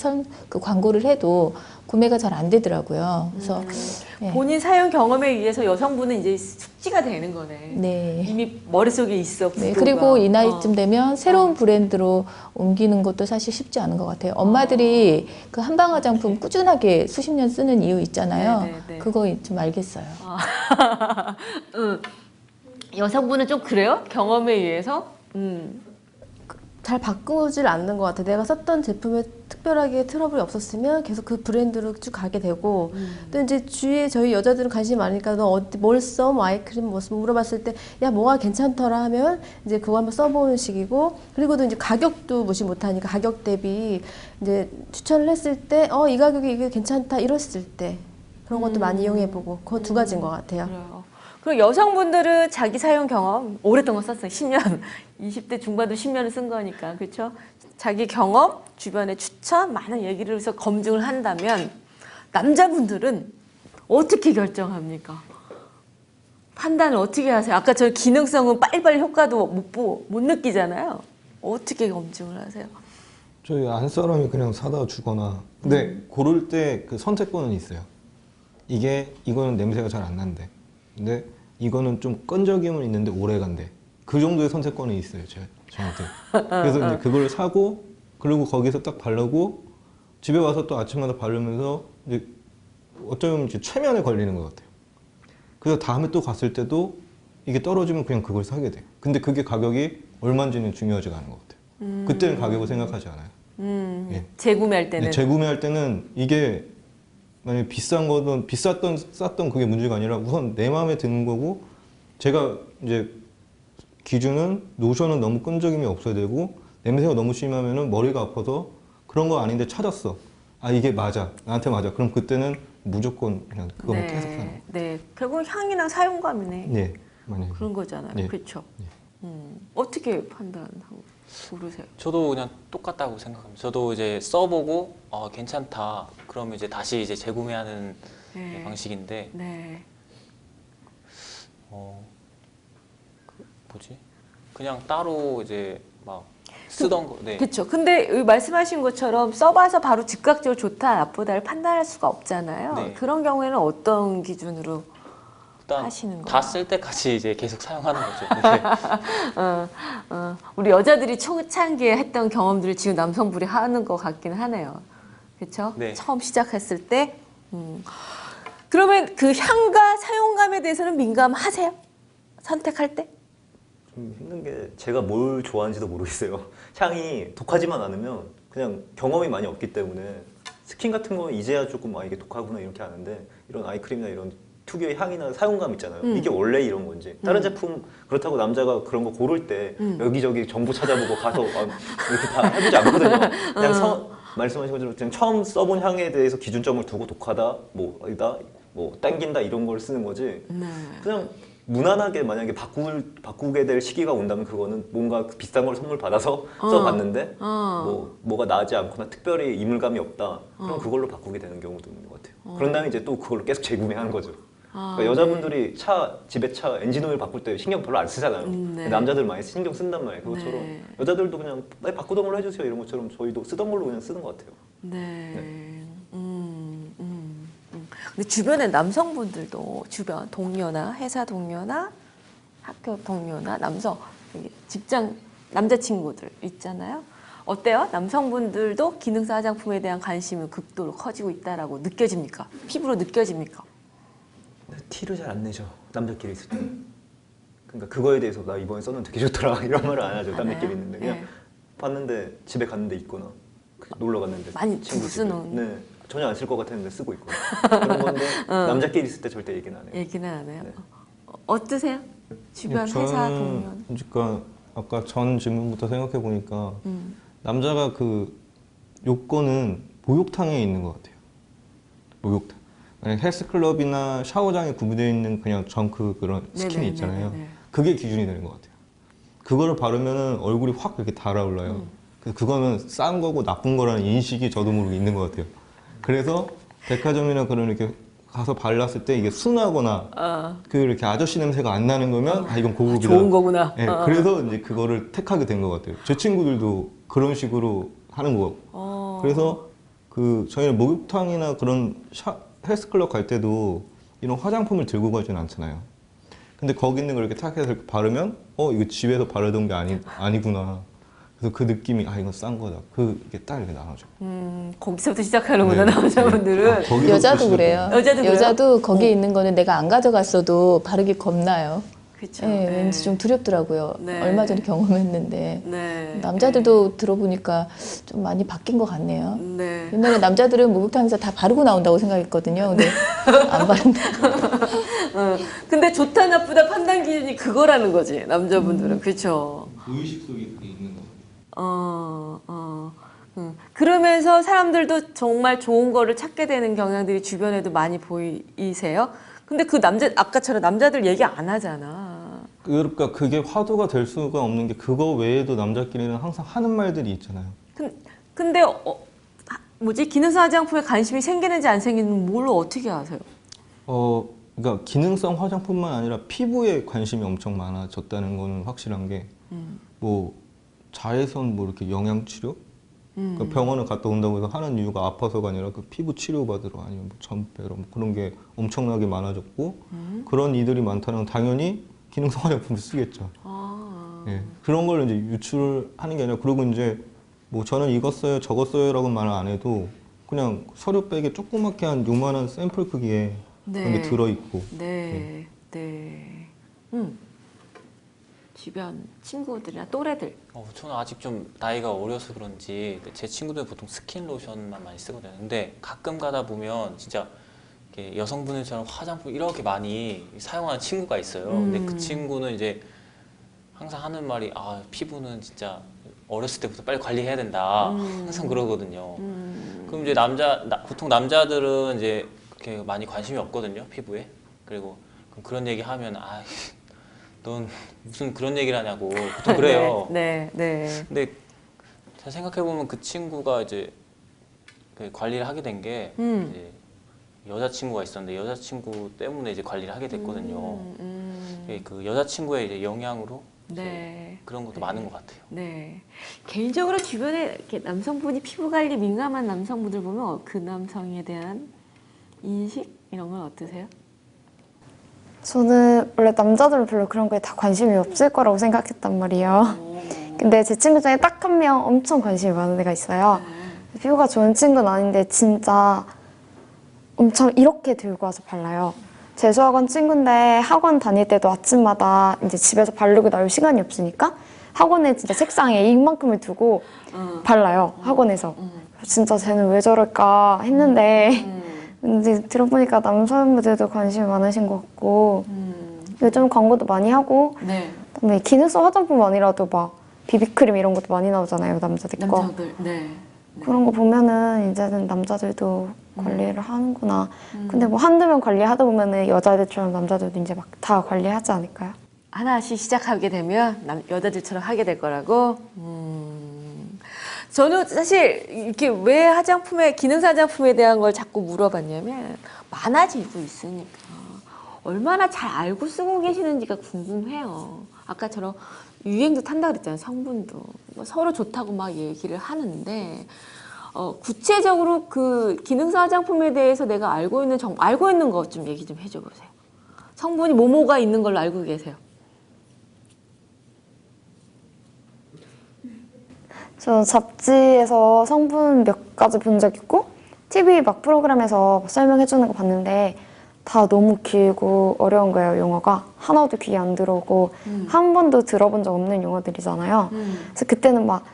Speaker 4: 그 광고를 해도 구매가 잘 안 되더라고요. 그래서 네.
Speaker 1: 본인 사용 경험에 의해서 여성분은 이제 숙지가 되는 거네.
Speaker 4: 네.
Speaker 1: 이미 머릿속에 있어.
Speaker 4: 네,
Speaker 1: 구도가.
Speaker 4: 그리고 이 나이쯤 되면 새로운 브랜드로 옮기는 것도 사실 쉽지 않은 것 같아요. 엄마들이 그 한방 화장품 꾸준하게 수십 년 쓰는 이유 있잖아요.
Speaker 1: 네.
Speaker 4: 그거 좀 알겠어요.
Speaker 1: 여성분은 좀 그래요? 경험에 의해서?
Speaker 7: 잘 바꾸질 않는 것 같아요. 내가 썼던 제품에 특별하게 트러블이 없었으면 계속 그 브랜드로 쭉 가게 되고 또 이제 주위에 저희 여자들은 관심이 많으니까 너 뭘 써? 뭐 아이크림 뭐 써? 물어봤을 때 야 뭐가 괜찮더라 하면 이제 그거 한번 써보는 식이고 그리고 또 이제 가격도 무시 못하니까 가격 대비 이제 추천을 했을 때 이 가격에 이게 괜찮다 이랬을 때 그런 것도 많이 이용해보고 그거 두 가지인 것 같아요.
Speaker 1: 그래요. 그리고 여성분들은 자기 사용 경험 오랫동안 썼어요. 10년. 20대 중반도 10년을 쓴 거니까. 그렇죠? 자기 경험, 주변의 추천, 많은 얘기를 해서 검증을 한다면 남자분들은 어떻게 결정합니까? 판단을 어떻게 하세요? 아까 저 기능성은 빨리빨리 효과도 못 느끼잖아요. 어떻게 검증을 하세요?
Speaker 6: 저희 안사람이 그냥 사다 주거나 근데 고를 때 그 선택권은 있어요. 이거는 냄새가 잘 안 난대. 근데 이거는 좀 끈적임은 있는데 오래 간대. 그 정도의 선택권이 있어요, 저한테. 그래서 이제 그걸 사고, 그리고 거기서 딱 바르고, 집에 와서 또 아침마다 바르면서, 이제 어쩌면 이제 최면에 걸리는 것 같아요. 그래서 다음에 또 갔을 때도 이게 떨어지면 그냥 그걸 사게 돼요. 근데 그게 가격이 얼마인지는 중요하지가 않은 것 같아요. 그때는 가격을 생각하지 않아요. 예.
Speaker 1: 재구매할 때는.
Speaker 6: 네, 재구매할 때는 이게 만약에 비싼 거든 쌌던 그게 문제가 아니라 우선 내 마음에 드는 거고 제가 이제 기준은 노션은 너무 끈적임이 없어야 되고 냄새가 너무 심하면은 머리가 아파서 그런 거 아닌데 찾았어. 아 이게 맞아. 나한테 맞아. 그럼 그때는 무조건 그냥 그거만 계속 사는 거예요.
Speaker 1: 네. 결국 향이랑 사용감이네.
Speaker 6: 네. 만약에.
Speaker 1: 그런 거잖아요.
Speaker 6: 네.
Speaker 1: 그렇죠? 어떻게 판단하고 고르세요?
Speaker 5: 저도 그냥 똑같다고 생각합니다. 저도 이제 써보고 괜찮다. 그러면 이제 다시 이제 재구매하는
Speaker 1: 네.
Speaker 5: 방식인데
Speaker 1: 네.
Speaker 5: 뭐지? 그냥 따로 이제 막 쓰던 거. 네.
Speaker 1: 그렇죠. 근데 여기 말씀하신 것처럼 써봐서 바로 즉각적으로 좋다, 나쁘다를 판단할 수가 없잖아요.
Speaker 5: 네.
Speaker 1: 그런 경우에는 어떤 기준으로
Speaker 5: 일단
Speaker 1: 하시는
Speaker 5: 다
Speaker 1: 거예요?
Speaker 5: 쓸 때까지 이제 계속 사용하는 거죠. 네.
Speaker 1: 우리 여자들이 초창기에 했던 경험들을 지금 남성분이 하는 것 같긴 하네요. 그렇죠?
Speaker 5: 네.
Speaker 1: 처음 시작했을 때. 그러면 그 향과 사용감에 대해서는 민감하세요? 선택할 때?
Speaker 2: 좀 힘든 게 제가 뭘 좋아하는지도 모르겠어요. 향이 독하지만 않으면 그냥 경험이 많이 없기 때문에 스킨 같은 거는 이제야 조금 이게 독하구나 이렇게 아는데 이런 아이크림이나 이런 특유의 향이나 사용감 있잖아요. 이게 원래 이런 건지 다른 제품 그렇다고 남자가 그런 거 고를 때 여기저기 정보 찾아보고 가서 이렇게 다 해보지 않거든요. 그냥 말씀하신 것처럼 그냥 처음 써본 향에 대해서 기준점을 두고 독하다, 뭐 땡긴다 이런 걸 쓰는 거지. 그냥 무난하게 만약에 바꾸게 될 시기가 온다면 그거는 뭔가 비싼 걸 선물 받아서 써봤는데 뭐가 나지 않거나 특별히 이물감이 없다. 그럼 그걸로 바꾸게 되는 경우도 있는 것 같아요. 그런 다음에 이제 또 그걸로 계속 재구매하는 거죠. 그러니까 여자분들이 집에 차 엔진 오일 바꿀 때 신경 별로 안 쓰잖아요. 남자들 많이 신경 쓴단 말이에요. 그것처럼 여자들도 그냥 바꾸던 걸로 해주세요 이런 것처럼 저희도 쓰던 걸로 그냥 쓰는 것 같아요.
Speaker 1: 근데 주변에 남성분들도 주변 동료나 회사 동료나 학교 동료나 직장 남자친구들 있잖아요. 어때요? 남성분들도 기능성 화장품에 대한 관심이 극도로 커지고 있다라고 느껴집니까? 피부로 느껴집니까?
Speaker 2: 티를 잘 안 내죠. 남자끼리 있을 때. 그러니까 그거에 대해서 나 이번에 썼는데 되게 좋더라 이런 말을 안 하죠. 남자끼리 있는데 그냥 봤는데 집에 갔는데 있거나 놀러 갔는데
Speaker 1: 많이
Speaker 2: 친구 집에.
Speaker 1: 쓰는.
Speaker 2: 네. 전혀 안 쓸 것 같았는데 쓰고 있거나 그런 건데 남자끼리 있을 때 절대 얘기는 안 해요.
Speaker 1: 얘기는 안 해요.
Speaker 2: 네.
Speaker 1: 어떠세요? 주변 회사 동료.
Speaker 6: 그러니까 아까 전 질문부터 생각해 보니까 남자가 그 요건은 목욕탕에 있는 것 같아요. 목욕탕. 만약 헬스클럽이나 샤워장에 구비되어 있는 그냥 정크 그런 스킨이 있잖아요. 그게 기준이 되는 것 같아요. 그거를 바르면 얼굴이 확 이렇게 달아올라요. 그래서 그거는 싼 거고 나쁜 거라는 인식이 저도 모르게 있는 것 같아요. 그래서 백화점이나 그런 이렇게 가서 발랐을 때 이게 순하거나 그 이렇게 아저씨 냄새가 안 나는 거면 이건 고급이다.
Speaker 1: 좋은 거구나.
Speaker 6: 네, 그래서 이제 그거를 택하게 된 것 같아요. 제 친구들도 그런 식으로 하는 거고. 그래서 저희는 목욕탕이나 그런 헬스클럽 갈 때도 이런 화장품을 들고 가진 않잖아요. 근데 거기 있는 걸 이렇게 탁 해서 이렇게 바르면 이거 집에서 바르던 게 아니구나. 그래서 그 느낌이 이건 싼 거다. 그게 딱 이렇게 나오죠.
Speaker 1: 거기서부터 시작하는구나.
Speaker 6: 네.
Speaker 1: 남자분들은.
Speaker 6: 거기서
Speaker 4: 여자도
Speaker 6: 보시면
Speaker 4: 그래요.
Speaker 1: 여자도 그래요?
Speaker 4: 여자도 거기에 있는 거는 내가 안 가져갔어도 바르기 겁나요.
Speaker 1: 그렇죠.
Speaker 4: 네, 왠지 좀 두렵더라고요.
Speaker 1: 네.
Speaker 4: 얼마 전에 경험했는데
Speaker 1: 네.
Speaker 4: 남자들도 들어보니까 좀 많이 바뀐 것 같네요.
Speaker 1: 네.
Speaker 4: 옛날에 남자들은 목욕탕에서 다 바르고 나온다고 생각했거든요. 근데 안 바른다.
Speaker 1: 근데 좋다 나쁘다 판단 기준이 그거라는 거지. 남자분들은. 그렇죠.
Speaker 6: 무의식 속에 그게 있는 거 같아요.
Speaker 1: 그러면서 사람들도 정말 좋은 거를 찾게 되는 경향들이 주변에도 많이 보이세요? 근데 그 아까처럼 남자들 얘기 안 하잖아.
Speaker 6: 그러니까 그게 화두가 될 수가 없는 게 그거 외에도 남자끼리는 항상 하는 말들이 있잖아요.
Speaker 1: 근데 기능성 화장품에 관심이 생기는지 안 생기는지 뭘로 어떻게 아세요?
Speaker 6: 그러니까 기능성 화장뿐만 아니라 피부에 관심이 엄청 많아졌다는 거는 확실한 게 뭐 자외선 이렇게 영양 치료? 그러니까 병원을 갔다 온다고 해서 하는 이유가 아파서가 아니라 그 피부 치료 받으러 아니면 전 빼러 그런 게 엄청나게 많아졌고 그런 이들이 많다는 건 당연히 기능성 화장품을 쓰겠죠. 예, 그런 걸 이제 유출하는 게 아니라 그리고 이제 뭐 저는 이거 써요 저거 써요라고 말을 안 해도 그냥 서류백에 조그맣게 한 요만한 샘플 크기에 그런 게 들어있고.
Speaker 1: 네. 주변 친구들이나 또래들.
Speaker 5: 저는 아직 좀 나이가 어려서 그런지 제 친구들은 보통 스킨 로션만 많이 쓰거든요. 근데 가끔 가다 보면 진짜 이렇게 여성분들처럼 화장품 이렇게 많이 사용하는 친구가 있어요. 근데 그 친구는 이제 항상 하는 말이 피부는 진짜 어렸을 때부터 빨리 관리해야 된다. 항상 그러거든요. 그럼 이제 보통 남자들은 이제 그렇게 많이 관심이 없거든요, 피부에. 그리고 그런 얘기 하면 넌 무슨 그런 얘기를 하냐고 보통 그래요.
Speaker 1: 네.
Speaker 5: 근데 잘 생각해 보면 그 친구가 이제 그 관리를 하게 된 게 이제 여자친구가 있었는데 여자친구 때문에 이제 관리를 하게 됐거든요. 그 여자친구의 이제 영향으로 이제 그런 것도 많은 것 같아요.
Speaker 1: 네. 개인적으로 주변에 이렇게 남성분이 피부 관리 민감한 남성분들 보면 그 남성에 대한 인식 이런 건 어떠세요?
Speaker 3: 저는 원래 남자들은 별로 그런 거에 다 관심이 없을 거라고 생각했단 말이에요. 근데 제 친구 중에 딱 한 명 엄청 관심이 많은 애가 있어요. 피부가 좋은 친구는 아닌데 진짜 엄청 이렇게 들고 와서 발라요. 재수학원 친구인데 학원 다닐 때도 아침마다 이제 집에서 바르고 나올 시간이 없으니까 학원에 진짜 책상에 이만큼을 두고 발라요. 학원에서. 진짜 쟤는 왜 저럴까 했는데 근데 들어보니까 남성분들도 관심이 많으신 것 같고 요즘 광고도 많이 하고
Speaker 1: 네.
Speaker 3: 그다음에 기능성 화장품만이라도 막 비비크림 이런 것도 많이 나오잖아요. 남자들 거.
Speaker 1: 남자들. 네.
Speaker 3: 그런 거 보면은 이제는 남자들도 관리를 하는구나. 근데 뭐 한두 명 관리하다 보면은 여자들처럼 남자들도 이제 막 다 관리하지 않을까요?
Speaker 1: 하나씩 시작하게 되면 여자들처럼 하게 될 거라고. 저는 사실 이렇게 왜 화장품에 기능성 화장품에 대한 걸 자꾸 물어봤냐면 많아지고 있으니까 얼마나 잘 알고 쓰고 계시는지가 궁금해요. 아까처럼 유행도 탄다 그랬잖아요. 성분도 뭐 서로 좋다고 막 얘기를 하는데 구체적으로 그 기능성 화장품에 대해서 내가 알고 있는 거 좀 얘기 좀 해줘 보세요. 성분이 뭐뭐가 있는 걸로 알고 계세요.
Speaker 3: 저 잡지에서 성분 몇 가지 본 적 있고 TV 막 프로그램에서 설명해 주는 거 봤는데 다 너무 길고 어려운 거예요. 용어가 하나도 귀에 안 들어오고 한 번도 들어본 적 없는 용어들이잖아요. 그래서 그때는 막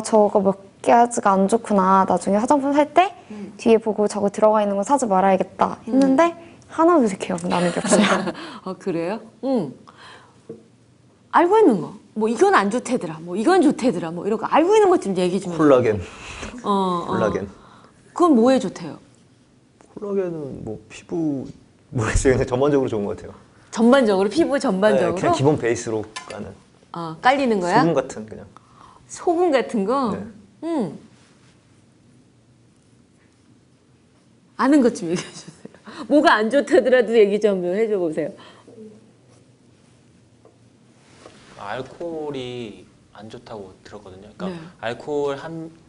Speaker 3: 저거 몇 개가 안 좋구나. 나중에 화장품 살 때 뒤에 보고 저거 들어가 있는 거 사지 말아야겠다 했는데 하나도 기억 나는 게 없어요.
Speaker 1: 그래요? 응. 알고 있는 거. 뭐 이건 안 좋대더라. 뭐 이건 좋대더라. 뭐 이런 거 알고 있는 것 좀 얘기 좀 해요.
Speaker 2: 콜라겐.
Speaker 1: 콜라겐. 그건 뭐에 좋대요?
Speaker 2: 콜라겐은 뭐 피부 모르겠어요. 그냥 전반적으로 좋은 것 같아요.
Speaker 1: 전반적으로 피부 전반적으로.
Speaker 2: 네, 그냥 기본 베이스로 까는.
Speaker 1: 깔리는 거야?
Speaker 2: 소금 같은 그냥.
Speaker 1: 소금 같은 거?
Speaker 2: 네.
Speaker 1: 응. 아는 것 좀 얘기해 주세요. 뭐가 안 좋다더라도 얘기 좀 해줘 보세요.
Speaker 5: 알코올이 안 좋다고 들었거든요. 그러니까
Speaker 1: 네.
Speaker 5: 알코올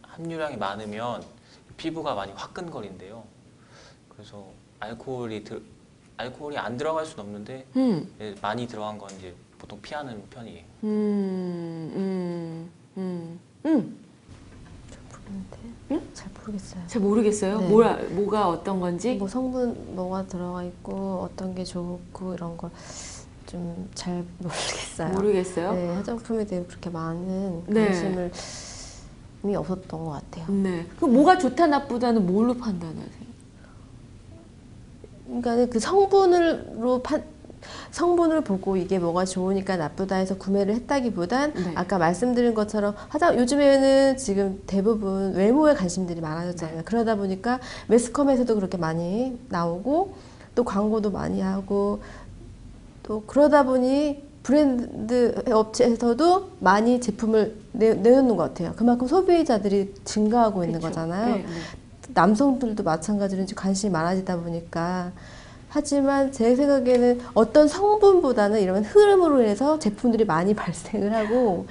Speaker 5: 함유량이 많으면 피부가 많이 화끈거린대요. 그래서 알코올이 안 들어갈 수는 없는데 많이 들어간 건 이제 보통 피하는 편이에요.
Speaker 7: 잘 모르겠어요.
Speaker 1: 잘 모르겠어요.
Speaker 7: 네.
Speaker 1: 뭐가 어떤 건지.
Speaker 7: 뭐 성분 뭐가 들어가 있고 어떤 게 좋고 이런 걸 좀 잘 모르겠어요.
Speaker 1: 모르겠어요.
Speaker 7: 네, 화장품에 대해 그렇게 많은
Speaker 1: 네.
Speaker 7: 관심이 없었던 것 같아요.
Speaker 1: 네. 그 뭐가 좋다 나쁘다는 뭘로 판단하세요?
Speaker 7: 그러니까 그 성분을 보고 이게 뭐가 좋으니까 나쁘다 해서 구매를 했다기보단
Speaker 1: 네.
Speaker 7: 아까 말씀드린 것처럼 요즘에는 지금 대부분 외모에 관심들이 많아졌잖아요. 그러다 보니까 매스컴에서도 그렇게 많이 나오고 또 광고도 많이 하고 또 그러다 보니 브랜드 업체에서도 많이 제품을 내놓는 것 같아요. 그만큼 소비자들이 증가하고 있는
Speaker 1: 그쵸.
Speaker 7: 거잖아요.
Speaker 1: 네, 네.
Speaker 7: 남성들도 마찬가지로 이제 관심이 많아지다 보니까 하지만 제 생각에는 어떤 성분보다는 이런 흐름으로 인해서 제품들이 많이 발생을 하고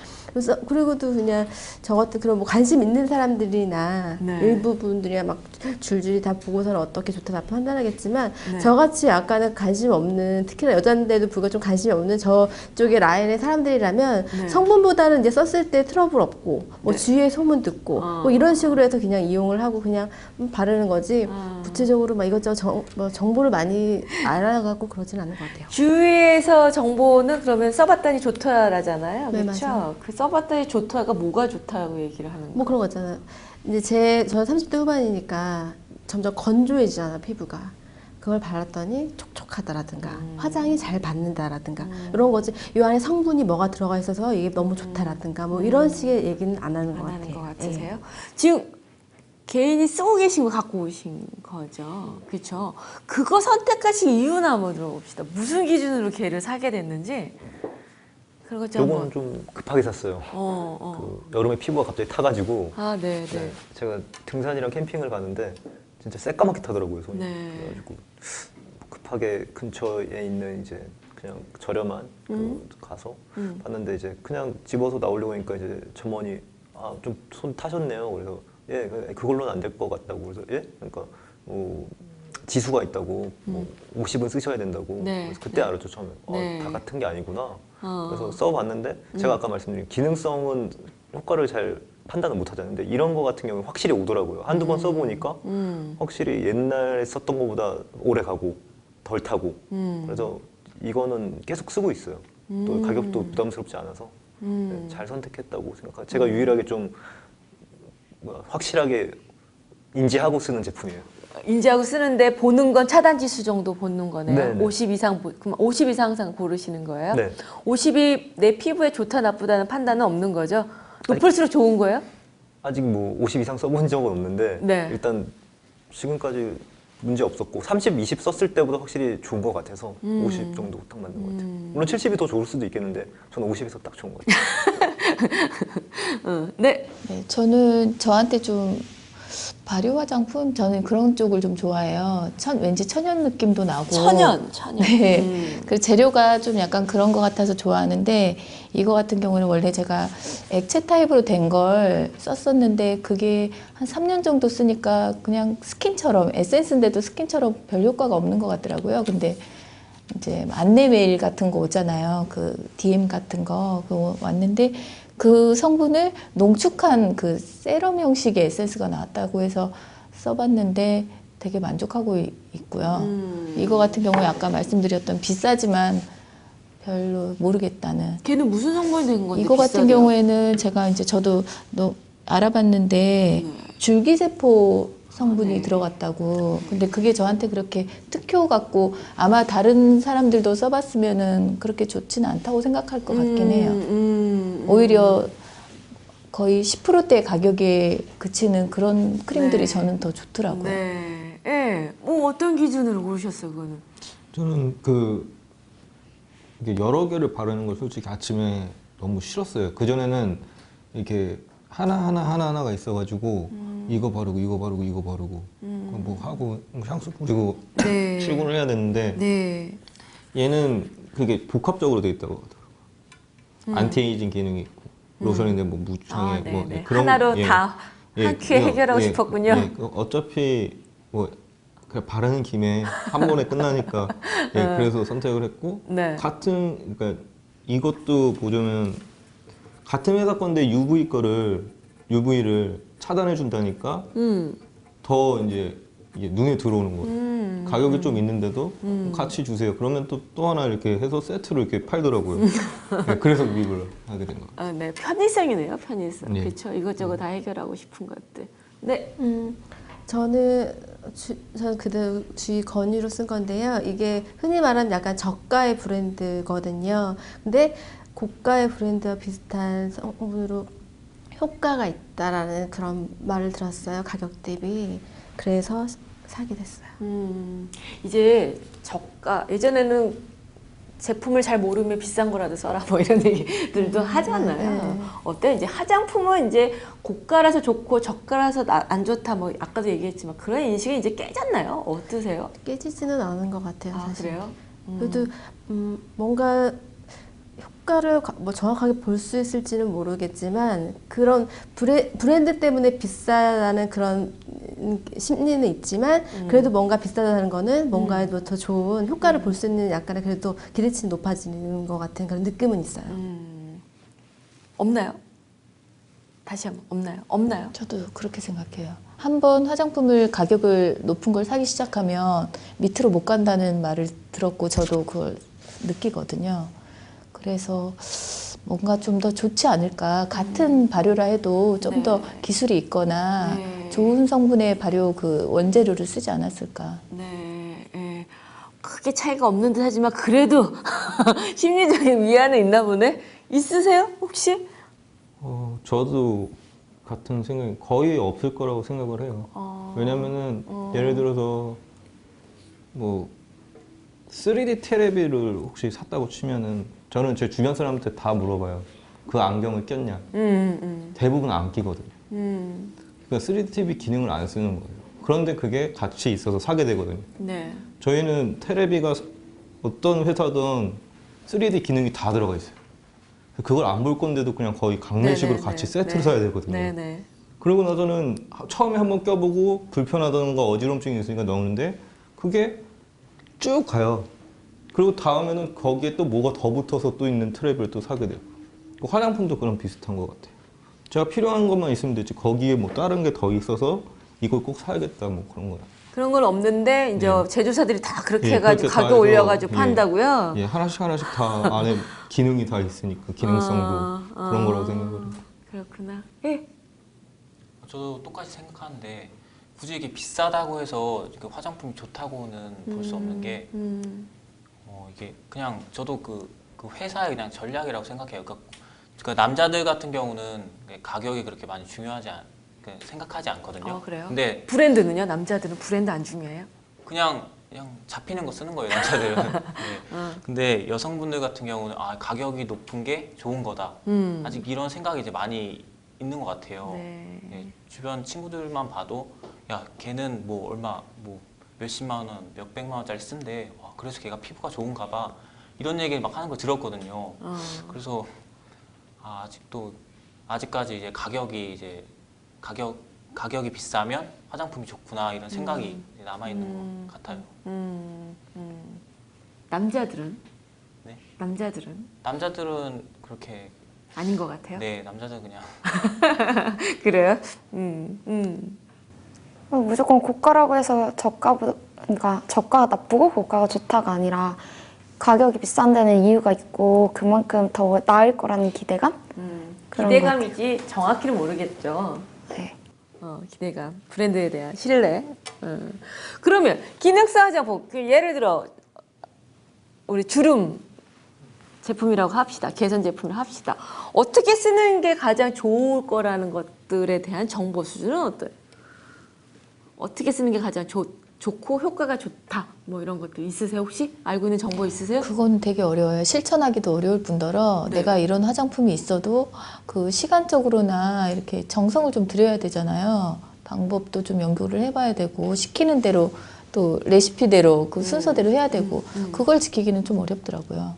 Speaker 7: 그리고 또 그냥 저 같은 그런 뭐 관심 있는 사람들이나
Speaker 1: 네.
Speaker 7: 일부 분들이야 막 줄줄이 다 보고서는 어떻게 좋다 나쁘다 판단하겠지만
Speaker 1: 네.
Speaker 7: 저같이 약간은 관심 없는 특히나 여자인데도 불구하고 좀 관심이 없는 저쪽의 라인의 사람들이라면
Speaker 1: 네.
Speaker 7: 성분보다는 이제 썼을 때 트러블 없고 뭐
Speaker 1: 네.
Speaker 7: 주위에 소문 듣고 뭐 이런 식으로 해서 그냥 이용을 하고 그냥 바르는 거지 구체적으로 막 이것저것 정보를 많이 알아가고 그러진 않은 것 같아요.
Speaker 1: 주위에서 정보는 그러면 써봤더니 좋다라잖아요.
Speaker 7: 네,
Speaker 1: 그렇죠?
Speaker 7: 맞아요.
Speaker 1: 그 써봤더니 좋다가 뭐가 좋다고 얘기를 하는 거예요?
Speaker 7: 뭐 그런 거 있잖아요. 이제 저는 30대 후반이니까 점점 건조해지잖아, 피부가. 그걸 발랐더니 촉촉하다라든가 화장이 잘 받는다라든가 이런 거지. 이 안에 성분이 뭐가 들어가 있어서 이게 너무 좋다라든가 뭐 이런 식의 얘기는 안 하는 것
Speaker 1: 안 하는
Speaker 7: 같아요.
Speaker 1: 것
Speaker 7: 예.
Speaker 1: 같으세요? 지금 개인이 쓰고 계신 거 갖고 오신 거죠. 그렇죠? 그거 선택하신 이유나 한번 들어봅시다. 무슨 기준으로 걔를 사게 됐는지 그런 것 좀
Speaker 2: 요건
Speaker 1: 한번.
Speaker 2: 좀 급하게 샀어요. 그 여름에 피부가 갑자기 타가지고
Speaker 1: 네.
Speaker 2: 네, 제가 등산이랑 캠핑을 가는데 진짜 새까맣게 타더라고요, 손이.
Speaker 1: 네.
Speaker 2: 그래가지고 급하게 근처에 있는 이제 그냥 저렴한 가서 봤는데 이제 그냥 집어서 나오려고 하니까 이제 점원이 좀 손 타셨네요. 그래서 예, 그걸로는 안 될 것 같다고. 그래서 예? 그러니까 지수가 있다고 50은 쓰셔야 된다고.
Speaker 1: 네.
Speaker 2: 그래서 그때
Speaker 1: 네.
Speaker 2: 알았죠, 처음에.
Speaker 1: 네.
Speaker 2: 다 같은 게 아니구나. 그래서 써봤는데 제가 아까 말씀드린 기능성은 효과를 잘 판단을 못 하잖아요. 근데 이런 거 같은 경우는 확실히 오더라고요. 한두 번 써보니까 확실히 옛날에 썼던 것보다 오래 가고 덜 타고 그래서 이거는 계속 쓰고 있어요. 또 가격도 부담스럽지 않아서 잘 선택했다고 생각해요. 제가 유일하게 좀 확실하게 인지하고 쓰는 제품이에요.
Speaker 1: 인지하고 쓰는데 보는 건 차단 지수 정도 보는 거네요.
Speaker 2: 네네.
Speaker 1: 50 이상 그럼 50 이상 항상 고르시는 거예요?
Speaker 2: 네.
Speaker 1: 50이 내 피부에 좋다 나쁘다는 판단은 없는 거죠? 높을수록 좋은 거예요?
Speaker 2: 아직 뭐 50 이상 써본 적은 없는데
Speaker 1: 네.
Speaker 2: 일단 지금까지 문제 없었고 30, 20 썼을 때보다 확실히 좋은 것 같아서 50 정도 딱 맞는 것 같아요. 물론 70이 더 좋을 수도 있겠는데 저는 50에서 딱 좋은 것 같아요.
Speaker 1: 네.
Speaker 4: 네, 저는 저한테 좀 발효 화장품 저는 그런 쪽을 좀 좋아해요. 왠지 천연 느낌도 나고.
Speaker 1: 천연.
Speaker 4: 네. 그 재료가 좀 약간 그런 것 같아서 좋아하는데 이거 같은 경우는 원래 제가 액체 타입으로 된 걸 썼었는데 그게 한 3년 정도 쓰니까 그냥 스킨처럼 에센스인데도 스킨처럼 별 효과가 없는 것 같더라고요. 근데 이제 안내 메일 같은 거 오잖아요. 그 DM 같은 거 그거 왔는데 그 성분을 농축한 그 세럼 형식의 에센스가 나왔다고 해서 써봤는데 되게 만족하고 있고요. 이거 같은 경우에 아까 말씀드렸던 비싸지만 별로 모르겠다는.
Speaker 1: 걔는 무슨 성분이 된 건데
Speaker 4: 이거 같은
Speaker 1: 비싸대요?
Speaker 4: 경우에는 제가 이제 저도 알아봤는데 줄기세포 성분이 들어갔다고. 근데 그게 저한테 그렇게 특효 같고 아마 다른 사람들도 써봤으면은 그렇게 좋지는 않다고 생각할 것 같긴 해요. 오히려 거의 10%대 가격에 그치는 그런 크림들이
Speaker 1: 네.
Speaker 4: 저는 더 좋더라고요.
Speaker 1: 네. 예. 뭐 어떤 기준으로 고르셨어요, 그거는?
Speaker 6: 저는 이게 여러 개를 바르는 걸 솔직히 아침에 너무 싫었어요. 그 전에는 이렇게 하나가 있어가지고 이거 바르고 이거 바르고 이거 바르고 뭐 하고 향수 뿌리고
Speaker 1: 네.
Speaker 6: 출근을 해야 되는데
Speaker 1: 네.
Speaker 6: 얘는 그게 복합적으로 돼 있다고 하더라고요. 안티에이징 기능이 있고 로션인데 뭐 무창에 뭐
Speaker 1: 네네.
Speaker 6: 그런
Speaker 1: 하나로
Speaker 6: 예.
Speaker 1: 다 한 큐에 해결하고 싶었군요.
Speaker 6: 어차피 뭐 그냥 바르는 김에 한 번에 끝나니까 그래서 선택을 했고
Speaker 1: 네.
Speaker 6: 그러니까 이것도 보자면 같은 회사 건데 UV를 차단해 준다니까 더 이제 이게 눈에 들어오는 거예요. 가격이 좀 있는데도 같이 주세요. 그러면 또 하나 이렇게 해서 세트로 이렇게 팔더라고요. 네, 그래서 구입을 하게 된 거예요.
Speaker 1: 아, 네. 편의성이네요, 편의성.
Speaker 6: 네.
Speaker 1: 그렇죠. 이것저것 다 해결하고 싶은 것들. 네.
Speaker 7: 저는 그대로 주위 건의로 쓴 건데요. 이게 흔히 말하는 약간 저가의 브랜드거든요. 근데 고가의 브랜드와 비슷한 성분으로 효과가 있다라는 그런 말을 들었어요. 가격 대비. 그래서 사게 됐어요.
Speaker 1: 이제 저가 예전에는 제품을 잘 모르면 비싼 거라도 써라 뭐 이런 얘기들도 하잖아요.
Speaker 7: 네.
Speaker 1: 어때? 이제 화장품은 이제 고가라서 좋고 저가라서 안 좋다 뭐 아까도 얘기했지만 그런 인식이 이제 깨졌나요? 어떠세요?
Speaker 7: 깨지지는 않은 것 같아요.
Speaker 1: 아,
Speaker 7: 사실.
Speaker 1: 그래요?
Speaker 7: 그래도 뭔가 효과를 뭐 정확하게 볼 수 있을지는 모르겠지만 그런 브랜드 때문에 비싸다는 그런 심리는 있지만 그래도 뭔가 비싸다는 거는 뭔가 더 좋은 효과를 볼 수 있는 약간의 그래도 기대치는 높아지는 것 같은 그런 느낌은 있어요.
Speaker 1: 없나요? 다시 한번 없나요? 없나요?
Speaker 4: 저도 그렇게 생각해요. 한번 화장품을 가격을 높은 걸 사기 시작하면 밑으로 못 간다는 말을 들었고 저도 그걸 느끼거든요. 그래서 뭔가 좀 더 좋지 않을까. 같은 발효라 해도 좀 더
Speaker 1: 네.
Speaker 4: 기술이 있거나
Speaker 1: 네.
Speaker 4: 좋은 성분의 발효 그 원재료를 쓰지 않았을까.
Speaker 1: 네, 예. 크게 차이가 없는 듯 하지만 그래도 심리적인 위안은 있나 보네? 있으세요? 혹시?
Speaker 6: 저도 같은 생각이 거의 없을 거라고 생각을 해요. 왜냐면은 예를 들어서 뭐 3D 테레비를 혹시 샀다고 치면은 저는 제 주변 사람한테 다 물어봐요. 그 안경을 꼈냐? 대부분 안 끼거든요. 그러니까 3D TV 기능을 안 쓰는 거예요. 그런데 그게 같이 있어서 사게 되거든요.
Speaker 1: 네.
Speaker 6: 저희는 테레비가 어떤 회사든 3D 기능이 다 들어가 있어요. 그걸 안 볼 건데도 그냥 거의 강매식으로
Speaker 1: 네네네.
Speaker 6: 같이 세트로
Speaker 1: 네.
Speaker 6: 사야 되거든요.
Speaker 1: 네네.
Speaker 6: 그러고 나서는 처음에 한번 껴보고 불편하다는 거 어지럼증이 있으니까 넣는데 그게 쭉 가요. 그리고 다음에는 거기에 또 뭐가 더 붙어서 또 있는 트랩을 또 사게 돼요. 화장품도 그런 비슷한 것 같아요. 제가 필요한 것만 있으면 되지 거기에 뭐 다른 게 더 있어서 이걸 꼭 사야겠다 뭐 그런 거야.
Speaker 1: 그런 건 없는데 이제
Speaker 6: 예.
Speaker 1: 제조사들이 다 그렇게
Speaker 6: 예,
Speaker 1: 해가지고
Speaker 6: 그렇게 다
Speaker 1: 가격
Speaker 6: 해서,
Speaker 1: 올려가지고
Speaker 6: 예.
Speaker 1: 판다고요?
Speaker 6: 예, 하나씩 다 안에 기능이 다 있으니까 기능성도 그런 거라고 생각을 해요.
Speaker 1: 그렇구나. 예.
Speaker 5: 저도 똑같이 생각하는데 굳이 이게 비싸다고 해서 그 화장품이 좋다고는 볼 수 없는 게 이게 그냥 저도 그 회사의 그냥 전략이라고 생각해요. 그 남자들 같은 경우는 가격이 그렇게 많이 중요하지 생각하지 않거든요.
Speaker 1: 그래요?
Speaker 5: 근데
Speaker 1: 브랜드는요? 남자들은 브랜드 안 중요해요?
Speaker 5: 그냥 잡히는 거 쓰는 거예요, 남자들은. 네. 근데 여성분들 같은 경우는 가격이 높은 게 좋은 거다. 아직 이런 생각이 이제 많이 있는 것 같아요.
Speaker 1: 네.
Speaker 5: 네, 주변 친구들만 봐도 야, 걔는 뭐 얼마 뭐 몇십만 원, 몇백만 원짜리 쓴대. 와, 그래서 걔가 피부가 좋은가 봐. 이런 얘기를 막 하는 걸 들었거든요. 그래서 아직까지 이제 가격이 비싸면 화장품이 좋구나 이런 생각이 남아 있는 것 같아요.
Speaker 1: 남자들은?
Speaker 5: 네?
Speaker 1: 남자들은
Speaker 5: 그렇게
Speaker 1: 아닌 것 같아요?
Speaker 5: 네, 남자들 그냥
Speaker 1: 그래요?
Speaker 3: 무조건 고가라고 해서 그러니까 저가가 나쁘고 고가가 좋다가 아니라 가격이 비싼 데는 이유가 있고 그만큼 더 나을 거라는 기대감? 그런
Speaker 1: 기대감이지 정확히는 모르겠죠.
Speaker 3: 네.
Speaker 1: 기대감, 브랜드에 대한 신뢰. 그러면 기능성 화장품, 예를 들어 우리 주름 제품이라고 합시다. 개선 제품을 합시다. 어떻게 쓰는 게 가장 좋을 거라는 것들에 대한 정보 수준은 어때요? 어떻게 쓰는 게 가장 좋고 효과가 좋다. 뭐 이런 것들 있으세요? 혹시 알고 있는 정보 있으세요?
Speaker 4: 그건 되게 어려워요. 실천하기도 어려울 뿐더러
Speaker 1: 네.
Speaker 4: 내가 이런 화장품이 있어도 그 시간적으로나 이렇게 정성을 좀 들여야 되잖아요. 방법도 좀 연구를 해봐야 되고 시키는 대로 또 레시피대로 그 순서대로 해야 되고 그걸 지키기는 좀 어렵더라고요.